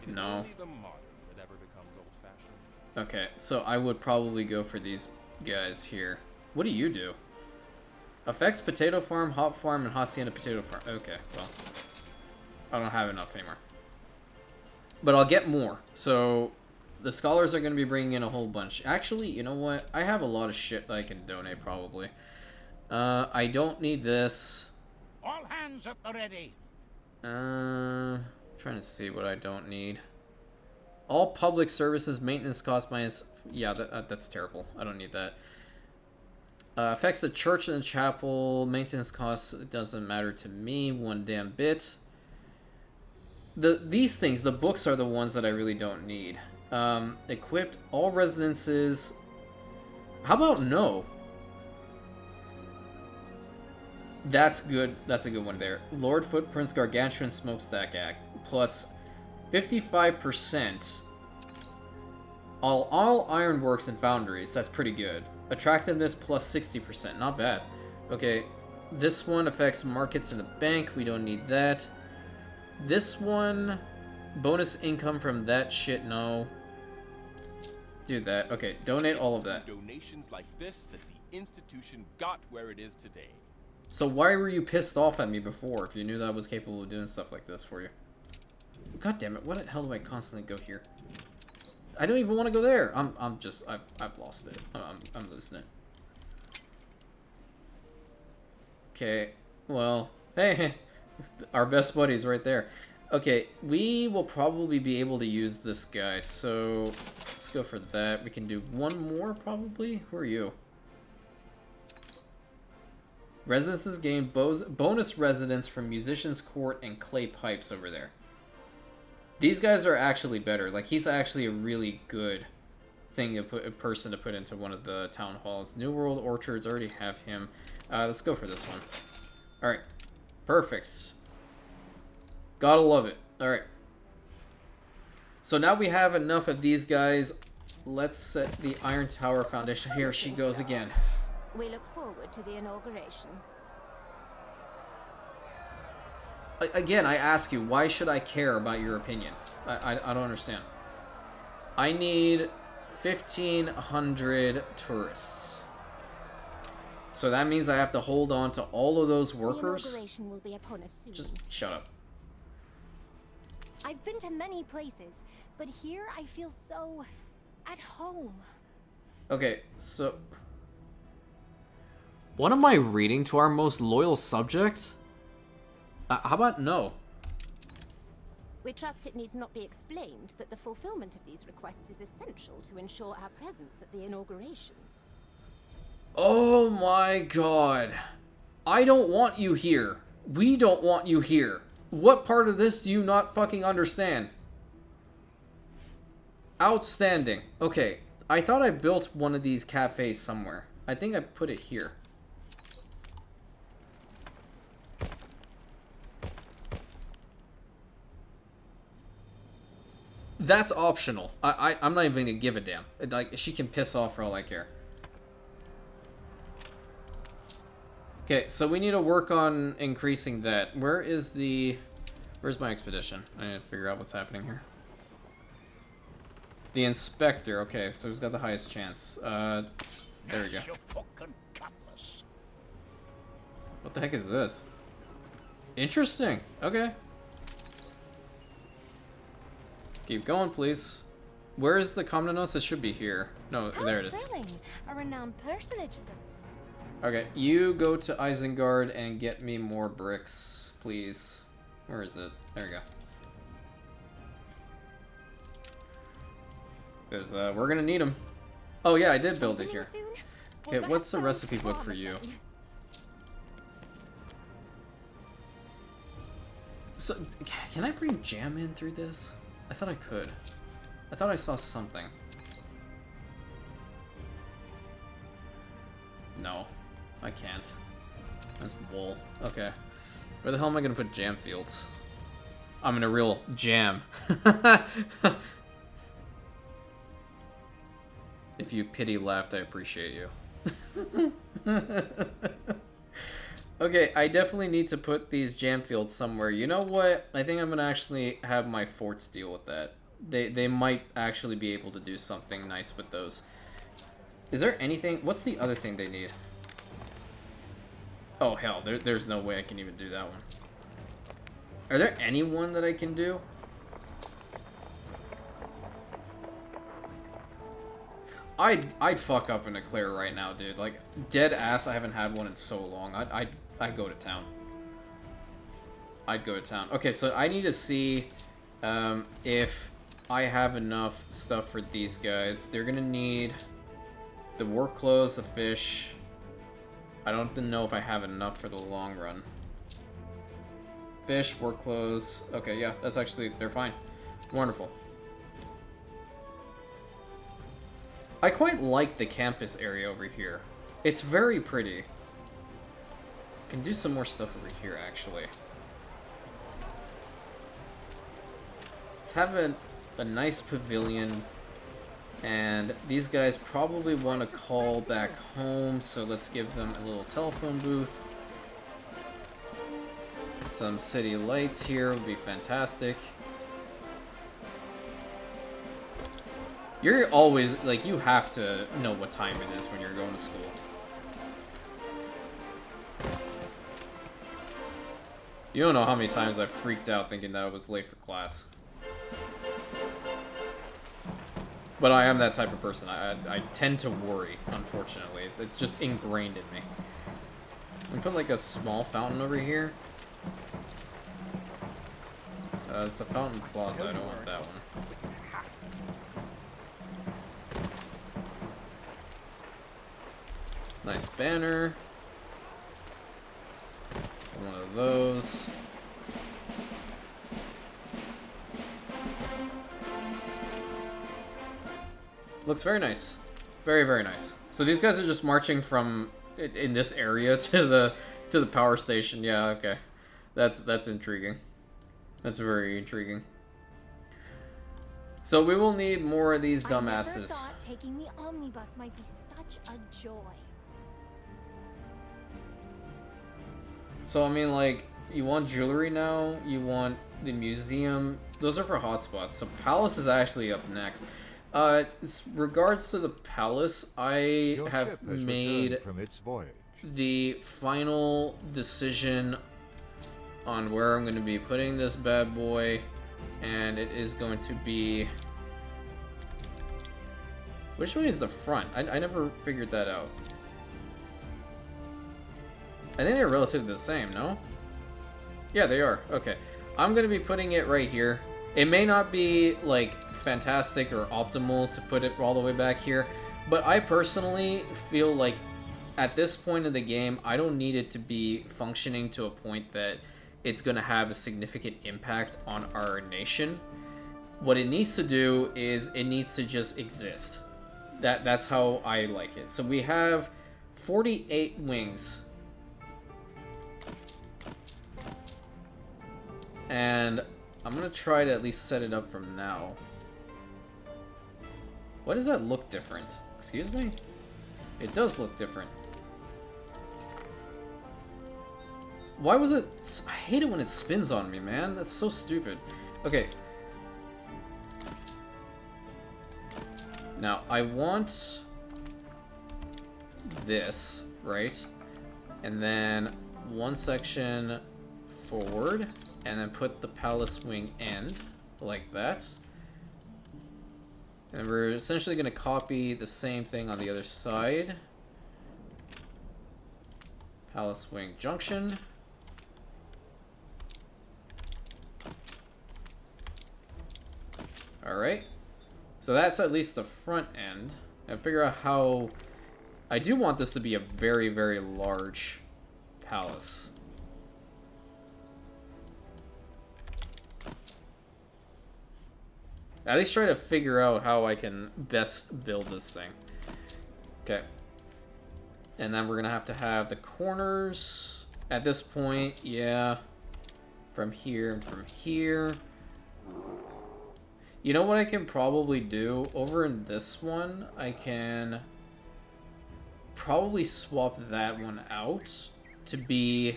It is No. only the modern that ever becomes old-fashioned. Okay, so I would probably go for these guys here. What do you do? Affects potato farm, hop farm, and hacienda potato farm. Okay, well, I don't have enough anymore. But I'll get more. So the scholars are going to be bringing in a whole bunch. Actually, you know what? I have a lot of shit that I can donate probably. I don't need this. All hands at the ready. Trying to see what I don't need. All public services maintenance cost minus. Yeah, that's terrible. I don't need that. Affects the church and the chapel. Maintenance costs, it doesn't matter to me one damn bit. These things, the books are the ones that I really don't need. Equipped all residences. How about no? That's good. That's a good one there. Lord Footprints Gargantuan Smokestack Act. Plus 55%. All ironworks and foundries. That's pretty good. Attractiveness plus 60%. Not bad. Okay. This one affects markets in the bank. We don't need that. This one. Bonus income from that shit. No. Do that. Okay. Donate all of that. Donations like this that the institution got where it is today. So why were you pissed off at me before if you knew that I was capable of doing stuff like this for you? God damn it, what the hell do I constantly go here? I don't even want to go there. I've lost it. I'm losing it. Okay, well, hey, our best buddy's right there. Okay, we will probably be able to use this guy, so let's go for that. We can do one more probably. Who are you? Residences gain bonus residence from Musician's Court and Clay Pipes over there. These guys are actually better. Like, he's actually a really good thing to put, a person to put into one of the town halls. New World Orchards, already have him. Let's go for this one. Alright. Perfect. Gotta love it. Alright. So now we have enough of these guys. Let's set the Iron Tower Foundation. Here she goes again. We look forward to the inauguration. Again, I ask you, why should I care about your opinion? I don't understand. I need 1,500 tourists. So that means I have to hold on to all of those workers? The inauguration will be upon us soon. Just shut up. I've been to many places, but here I feel so at home. Okay, so... what am I reading to our most loyal subject? How about no? We trust it needs not be explained that the fulfillment of these requests is essential to ensure our presence at the inauguration. Oh my god. I don't want you here. We don't want you here. What part of this do you not fucking understand? Outstanding. Okay, I thought I built one of these cafes somewhere. I think I put it here. That's optional. I'm not even gonna give a damn. Like, she can piss off for all I care. Okay, so we need to work on increasing that. Where's my expedition? I need to figure out what's happening here. The inspector. Okay, so who's got the highest chance? There we go. What the heck is this? Interesting. Okay. Keep going, please. Where's the Commonos? It should be here. No, there it is. Thrilling. A renowned personage is Okay, you go to Isengard and get me more bricks, please. Where is it? There we go. Because we're gonna need them. Oh yeah, I did build it here. Okay, Well, what's that the sounds recipe book for you? promising. So, can I bring jam in through this? I thought I could. I thought I saw something. No, I can't. That's wool. Okay. Where the hell am I gonna put jam fields? I'm in a real jam. If you pity laughed, I appreciate you. Okay, I definitely need to put these jam fields somewhere. You know what? I think I'm gonna actually have my forts deal with that. They might actually be able to do something nice with those. Is there anything? What's the other thing they need? Oh hell, there's no way I can even do that one. Are there anyone that I can do? I'd fuck up an eclair right now, dude. Like, dead ass, I haven't had one in so long. I'd go to town. I'd go to town. Okay, so I need to see if I have enough stuff for these guys. They're gonna need the work clothes, the fish. I don't know if I have enough for the long run. Fish, work clothes. Okay, yeah, that's actually, they're fine. Wonderful. I quite like the campus area over here. It's very pretty. Can do some more stuff over here, actually. Let's have a nice pavilion. And these guys probably want to call back home, so let's give them a little telephone booth. Some city lights here would be fantastic. You're always, like, you have to know what time it is when you're going to school. You don't know how many times I've freaked out thinking that I was late for class. But I am that type of person. I tend to worry, unfortunately. It's just ingrained in me. I'm put like a small fountain over here. It's the fountain plaza. I don't want that one. Nice banner. One of those. Looks very nice. Very, very nice. So these guys are just marching from in this area to the power station. Yeah, okay. That's intriguing. That's very intriguing. So we will need more of these dumbasses. I never thought taking the omnibus might be such a joy. So I mean, like, you want jewelry now, you want the museum. Those are for hotspots. So palace is actually up next. Regards to the palace, I Your have ship has made returned from its voyage. the final decision on where I'm going to be putting this bad boy, and it is going to be... Which way is the front? I never figured that out. I think they're relatively the same, no? Yeah, they are. Okay. I'm going to be putting it right here. It may not be, like, fantastic or optimal to put it all the way back here, but I personally feel like at this point in the game, I don't need it to be functioning to a point that it's going to have a significant impact on our nation. What it needs to do is it needs to just exist. That's how I like it. So we have 48 wings. And I'm going to try to at least set it up from now. Why does that look different? Excuse me? It does look different. Why was it... I hate it when it spins on me, man. That's so stupid. Okay. Now, I want this, right? And then one section forward, and then put the palace wing end, like that. And we're essentially going to copy the same thing on the other side. Palace wing junction. Alright. So that's at least the front end. And figure out how I do want this to be a very, very large palace. At least try to figure out how I can best build this thing. Okay. And then we're gonna have to have the corners at this point, yeah. From here and from here. You know what I can probably do? Over in this one, I can probably swap that one out to be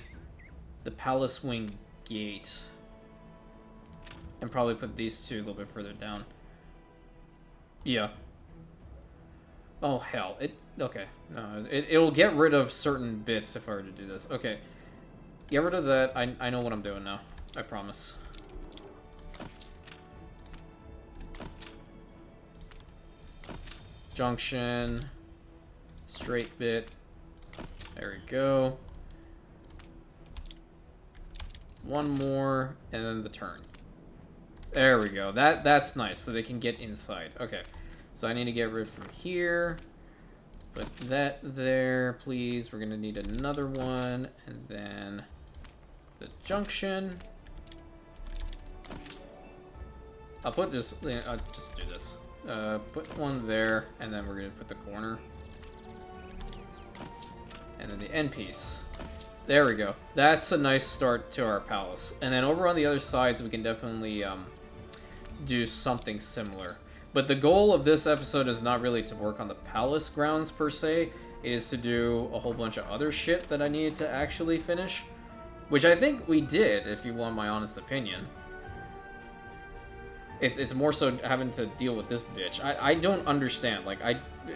the palace wing gate. And probably put these two a little bit further down. Yeah. Oh, hell. Okay. No, it'll get rid of certain bits if I were to do this. Okay. Get rid of that. I know what I'm doing now. I promise. Junction. Straight bit. There we go. One more, and then the turn. There we go. That's nice, so they can get inside. Okay. So I need to get rid from here. Put that there, please. We're gonna need another one, and then the junction. I'll put this. I'll just do this. Put one there, and then we're gonna put the corner, and then the end piece. There we go. That's a nice start to our palace. And then over on the other sides, we can definitely do something similar. But the goal of this episode is not really to work on the palace grounds per se. It is to do a whole bunch of other shit that I needed to actually finish. Which I think we did, if you want my honest opinion. It's more so having to deal with this bitch. I don't understand. Like,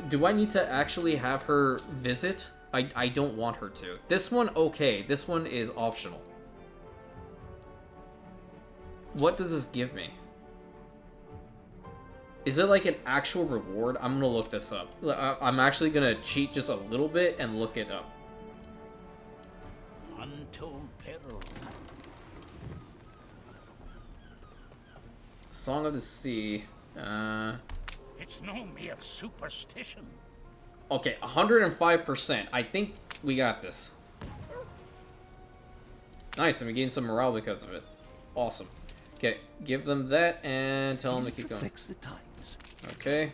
do I need to actually have her visit? I don't want her to. This one, okay. This one is optional. What does this give me? Is it like an actual reward? I'm gonna look this up. I'm actually gonna cheat just a little bit and look it up. Untold peril. Song of the Sea. It's no mere superstition. Okay, 105%. I think we got this. Nice, and we gained some morale because of it. Awesome. Okay, give them that and tell them to keep going. Reflects the times. Okay.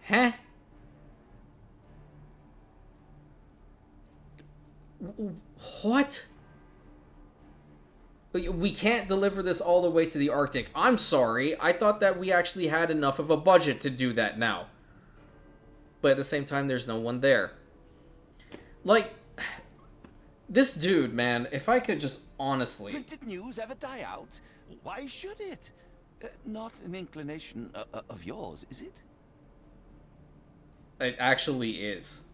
Huh? What? We can't deliver this all the way to the Arctic. I'm sorry. I thought that we actually had enough of a budget to do that now. But at the same time, there's no one there. Like, this dude, man, if I could just honestly... Printed news ever die out? Why should it? Not an inclination of yours, is it? It actually is.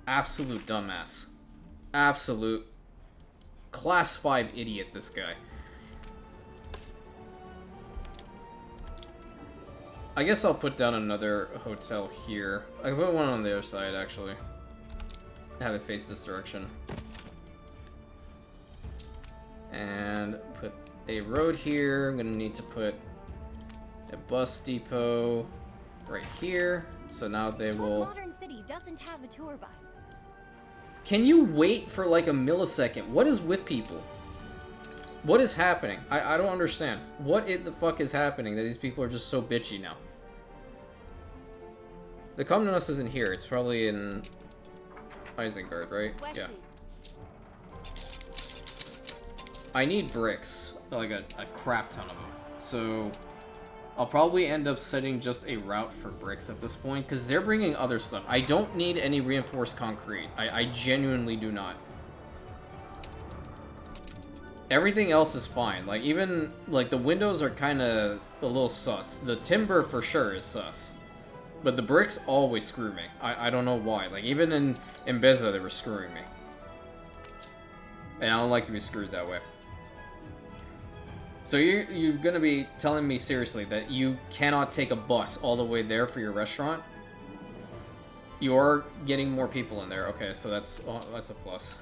Absolute dumbass. Absolute Class 5 idiot, this guy. I guess I'll put down another hotel here. I can put one on the other side, actually. Have it face this direction. And put a road here. I'm gonna need to put a bus depot right here. So now they will... What modern city doesn't have a tour bus? Can you wait for like a millisecond? What is with people? What is happening? I don't understand. What the fuck is happening that these people are just so bitchy now? The Commonwealth isn't here. It's probably in Isengard, right? Yeah. I need bricks. Like a crap ton of them. So I'll probably end up setting just a route for bricks at this point, because they're bringing other stuff. I don't need any reinforced concrete. I genuinely do not. Everything else is fine. Like, even, like, the windows are kind of a little sus. The timber, for sure, is sus. But the bricks always screw me. I don't know why. Like, even in Beza, they were screwing me. And I don't like to be screwed that way. So you're gonna be telling me seriously that you cannot take a bus all the way there for your restaurant? You are getting more people in there. Okay, so that's a plus.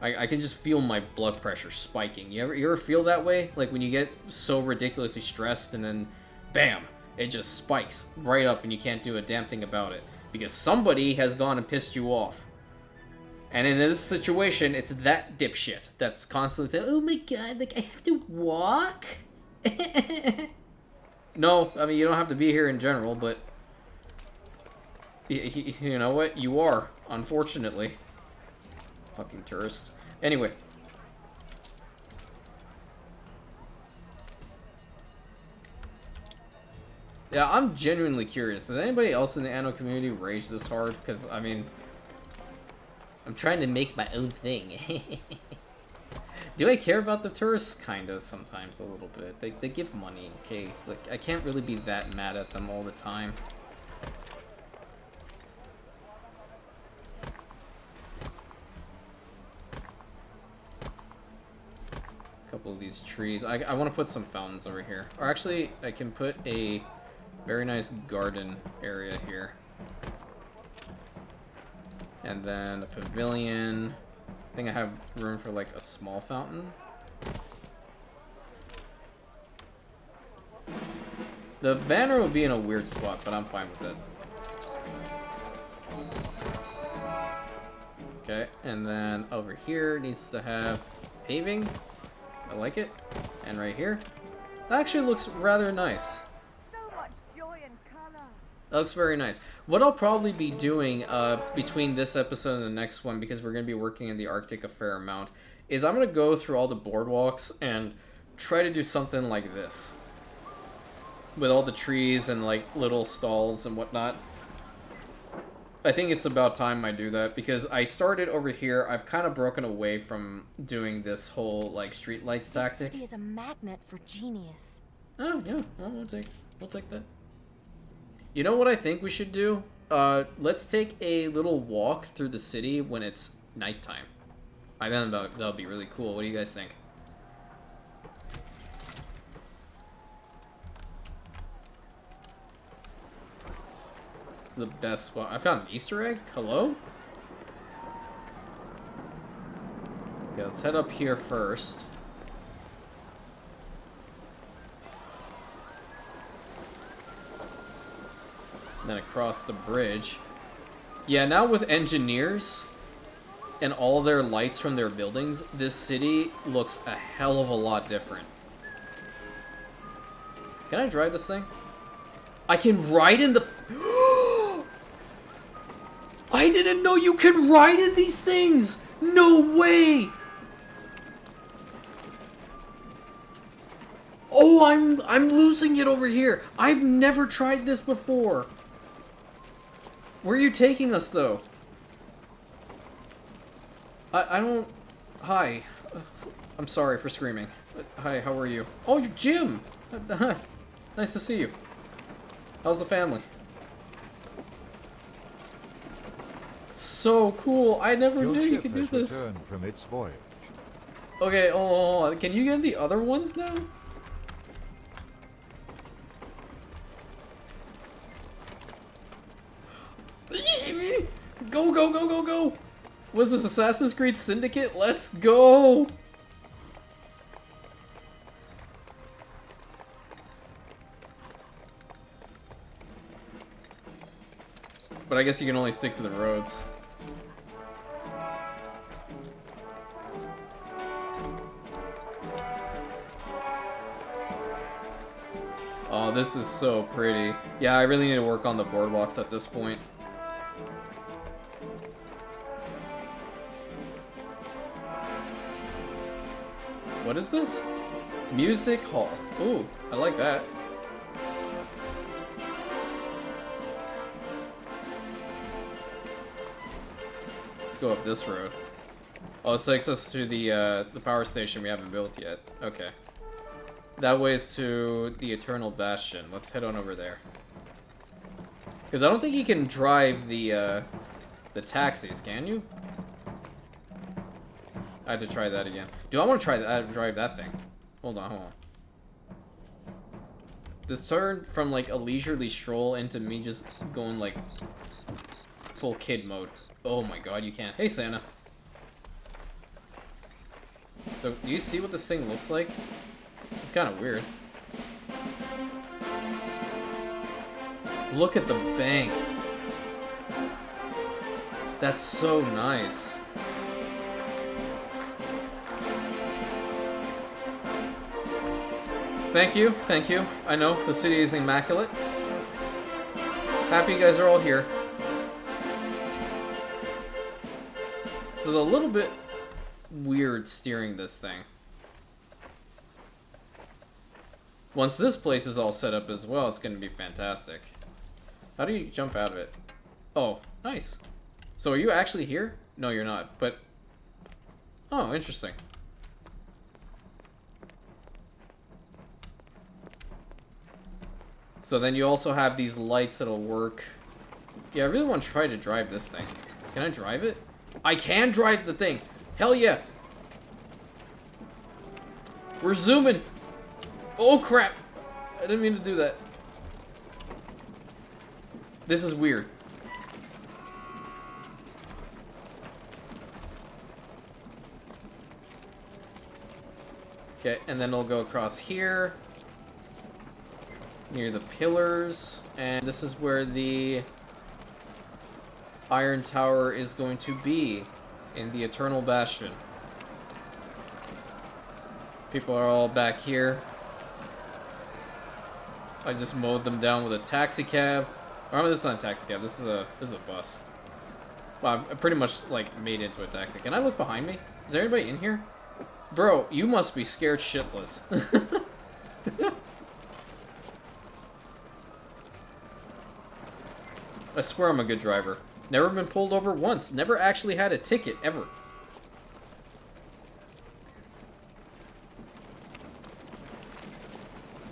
I can just feel my blood pressure spiking. You ever feel that way? Like when you get so ridiculously stressed and then, bam, it just spikes right up and you can't do a damn thing about it. Because somebody has gone and pissed you off. And in this situation, it's that dipshit that's constantly saying, oh my god, like I have to walk? No, I mean, you don't have to be here in general, but... You know what? You are, unfortunately. Fucking tourist. Anyway. Yeah, I'm genuinely curious. Does anybody else in the Anno community rage this hard? Because, I mean... I'm trying to make my own thing. Do I care about the tourists? Kind of, sometimes, a little bit. They give money, okay? Like, I can't really be that mad at them all the time. Couple of these trees. I want to put some fountains over here. Or actually, I can put a very nice garden area here. And then a pavilion. I think I have room for like a small fountain. The banner will be in a weird spot, but I'm fine with it. Okay, and then over here needs to have paving. I like it. And right here. That actually looks rather nice. So much joy and color. That looks very nice. What I'll probably be doing between this episode and the next one, because we're going to be working in the Arctic a fair amount, is I'm going to go through all the boardwalks and try to do something like this. With all the trees and like little stalls and whatnot. I think it's about time I do that, because I started over here. I've kind of broken away from doing this whole like streetlights tactic. The city is a magnet for genius. Oh yeah, we'll take that. You know what I think we should do? Let's take a little walk through the city when it's nighttime. I think that'll be really cool. What do you guys think? This is the best spot. I found an Easter egg? Hello? Okay, let's head up here first. And then across the bridge. Yeah, now with engineers and all their lights from their buildings, this city looks a hell of a lot different. Can I drive this thing? I can ride in the... I didn't know you can ride in these things! No way! Oh, I'm losing it over here. I've never tried this before. Where are you taking us, though? I don't... Hi. I'm sorry for screaming. Hi, how are you? Oh, you're Jim! Nice to see you. How's the family? So cool! I never knew you could do this. Returned from its voyage. Okay, hold on. Can you get the other ones now? Go, go, go, go, go! What's this, Assassin's Creed Syndicate? Let's go! But I guess you can only stick to the roads. Oh, this is so pretty. Yeah, I really need to work on the boardwalks at this point. What is this? Music Hall. Ooh, I like that. Let's go up this road. Oh, it takes us to the power station we haven't built yet. Okay. That way is to the Eternal Bastion. Let's head on over there. Because I don't think you can drive the taxis, can you? I had to try that again. Do I want to try that? Drive that thing? Hold on, hold on. This turned from like a leisurely stroll into me just going like full kid mode. Oh my god, you can't. Hey, Santa. So, do you see what this thing looks like? It's kind of weird. Look at the bank. That's so nice. Thank you, thank you. I know, the city is immaculate. Happy you guys are all here. This is a little bit weird steering this thing. Once this place is all set up as well, it's going to be fantastic. How do you jump out of it? Oh, nice. So are you actually here? No, you're not, but... Oh, interesting. So then you also have these lights that'll work. Yeah, I really want to try to drive this thing. Can I drive it? I can drive the thing! Hell yeah! We're zooming! Oh crap! I didn't mean to do that. This is weird. Okay, and then it'll go across here. Near the pillars. And this is where the Iron Tower is going to be. In the Eternal Bastion. People are all back here. I just mowed them down with a taxi cab. Or this is not a taxi cab, this is a bus. Well, I pretty much like made it into a taxi. Can I look behind me? Is there anybody in here? Bro, you must be scared shitless. I swear I'm a good driver. Never been pulled over once. Never actually had a ticket, ever.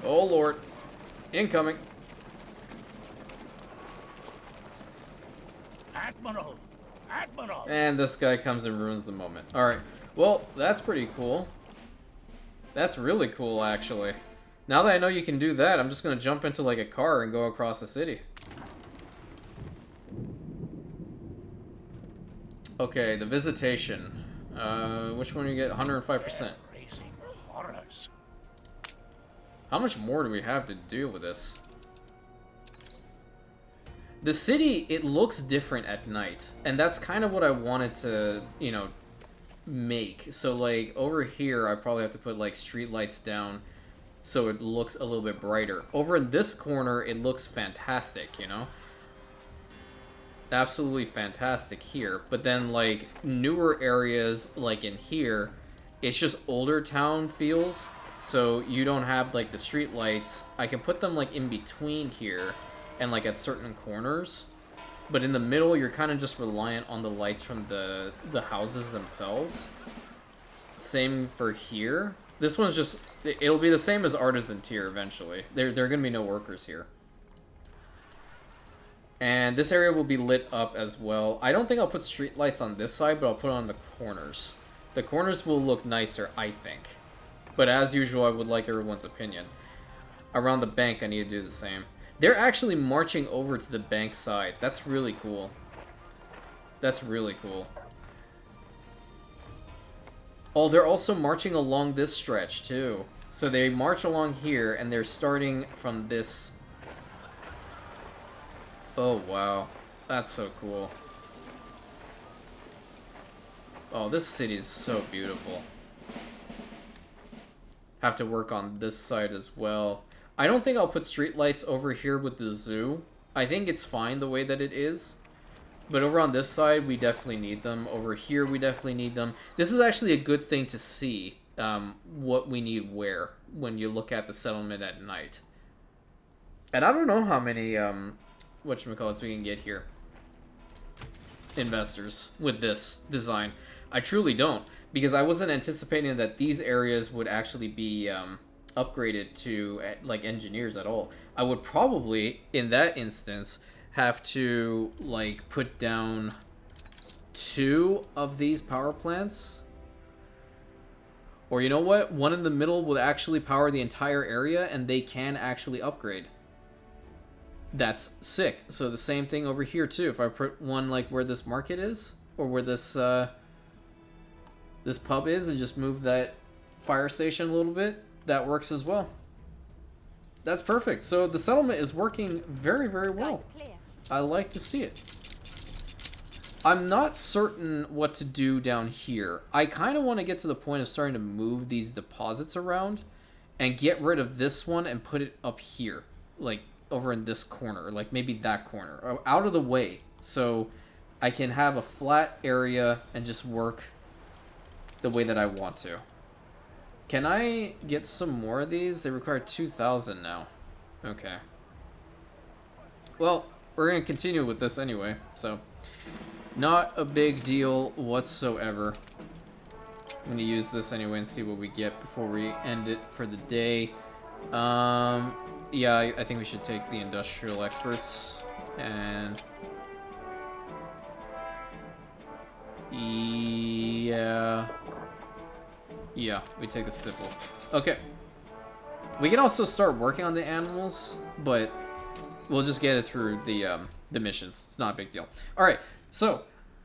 Oh lord. Incoming. Admiral! Admiral! And this guy comes and ruins the moment. Alright. Well, that's pretty cool. That's really cool, actually. Now that I know you can do that, I'm just gonna jump into like a car and go across the city. Okay, the visitation. Which one do you get? 105%. Raising horrors. How much more do we have to deal with this? The city, it looks different at night. And that's kind of what I wanted to, you know, make. So, like, over here, I probably have to put, like, street lights down so it looks a little bit brighter. Over in this corner, it looks fantastic, you know? Absolutely fantastic here. But then, like, newer areas, like in here, it's just older town feels. So you don't have, like, the street lights. I can put them, like, in between here and, like, at certain corners. But in the middle, you're kind of just reliant on the lights from the houses themselves. Same for here. This one's just... It'll be the same as Artisan Tier eventually. There are going to be no workers here. And this area will be lit up as well. I don't think I'll put street lights on this side, but I'll put it on the corners. The corners will look nicer, I think. But as usual, I would like everyone's opinion. Around the bank, I need to do the same. They're actually marching over to the bank side. That's really cool. That's really cool. Oh, they're also marching along this stretch, too. So they march along here, and they're starting from this... Oh, wow. That's so cool. Oh, this city is so beautiful. Have to work on this side as well. I don't think I'll put streetlights over here with the zoo. I think it's fine the way that it is. But over on this side, we definitely need them. Over here, we definitely need them. This is actually a good thing to see what we need where when you look at the settlement at night. And I don't know how many... whatchamacallits we can get here. Investors with this design. I truly don't. Because I wasn't anticipating that these areas would actually be upgraded to like engineers at all. I would probably, in that instance, have to like put down 2 of these power plants. Or you know what? One in the middle would actually power the entire area and they can actually upgrade. That's sick. So the same thing over here too. If I put one like where this market is, or where this this pub is, and just move that fire station a little bit, that works as well. That's perfect. So the settlement is working very, very well. I like to see it. I'm not certain what to do down here. I kind of want to get to the point of starting to move these deposits around and get rid of this one and put it up here, like over in this corner, like maybe that corner, out of the way, so I can have a flat area and just work the way that I want to. Can I get some more of these? They require 2,000 now. Okay. Well, we're going to continue with this anyway, so not a big deal whatsoever. I'm going to use this anyway and see what we get before we end it for the day. Yeah, I think we should take the industrial experts and... Yeah, we take the stipple. Okay. We can also start working on the animals, but we'll just get it through the missions. It's not a big deal. All right, so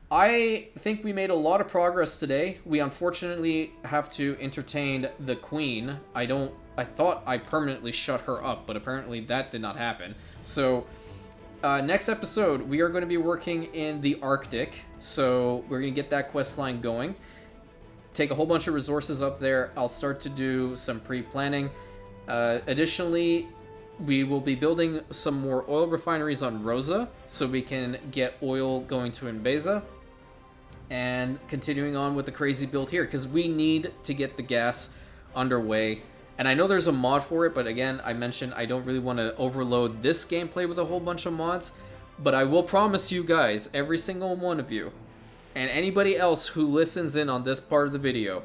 I think we made a lot of progress today. We unfortunately have to entertain the queen. I thought I permanently shut her up, but apparently that did not happen. So next episode, we are going to be working in the Arctic. So we're going to get that quest line going. Take a whole bunch of resources up there. I'll start to do some pre-planning. Additionally, we will be building some more oil refineries on Rosa so we can get oil going to Mbeza. And continuing on with the crazy build here, because we need to get the gas underway. And I know there's a mod for it, but again, I mentioned I don't really want to overload this gameplay with a whole bunch of mods. But I will promise you guys, every single one of you, and anybody else who listens in on this part of the video,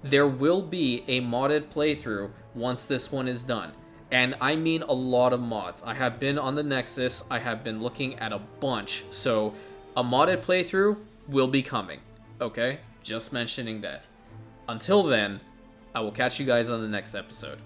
there will be a modded playthrough once this one is done. And I mean a lot of mods. I have been on the Nexus, I have been looking at a bunch, so a modded playthrough will be coming, okay? Just mentioning that. Until then, I will catch you guys on the next episode.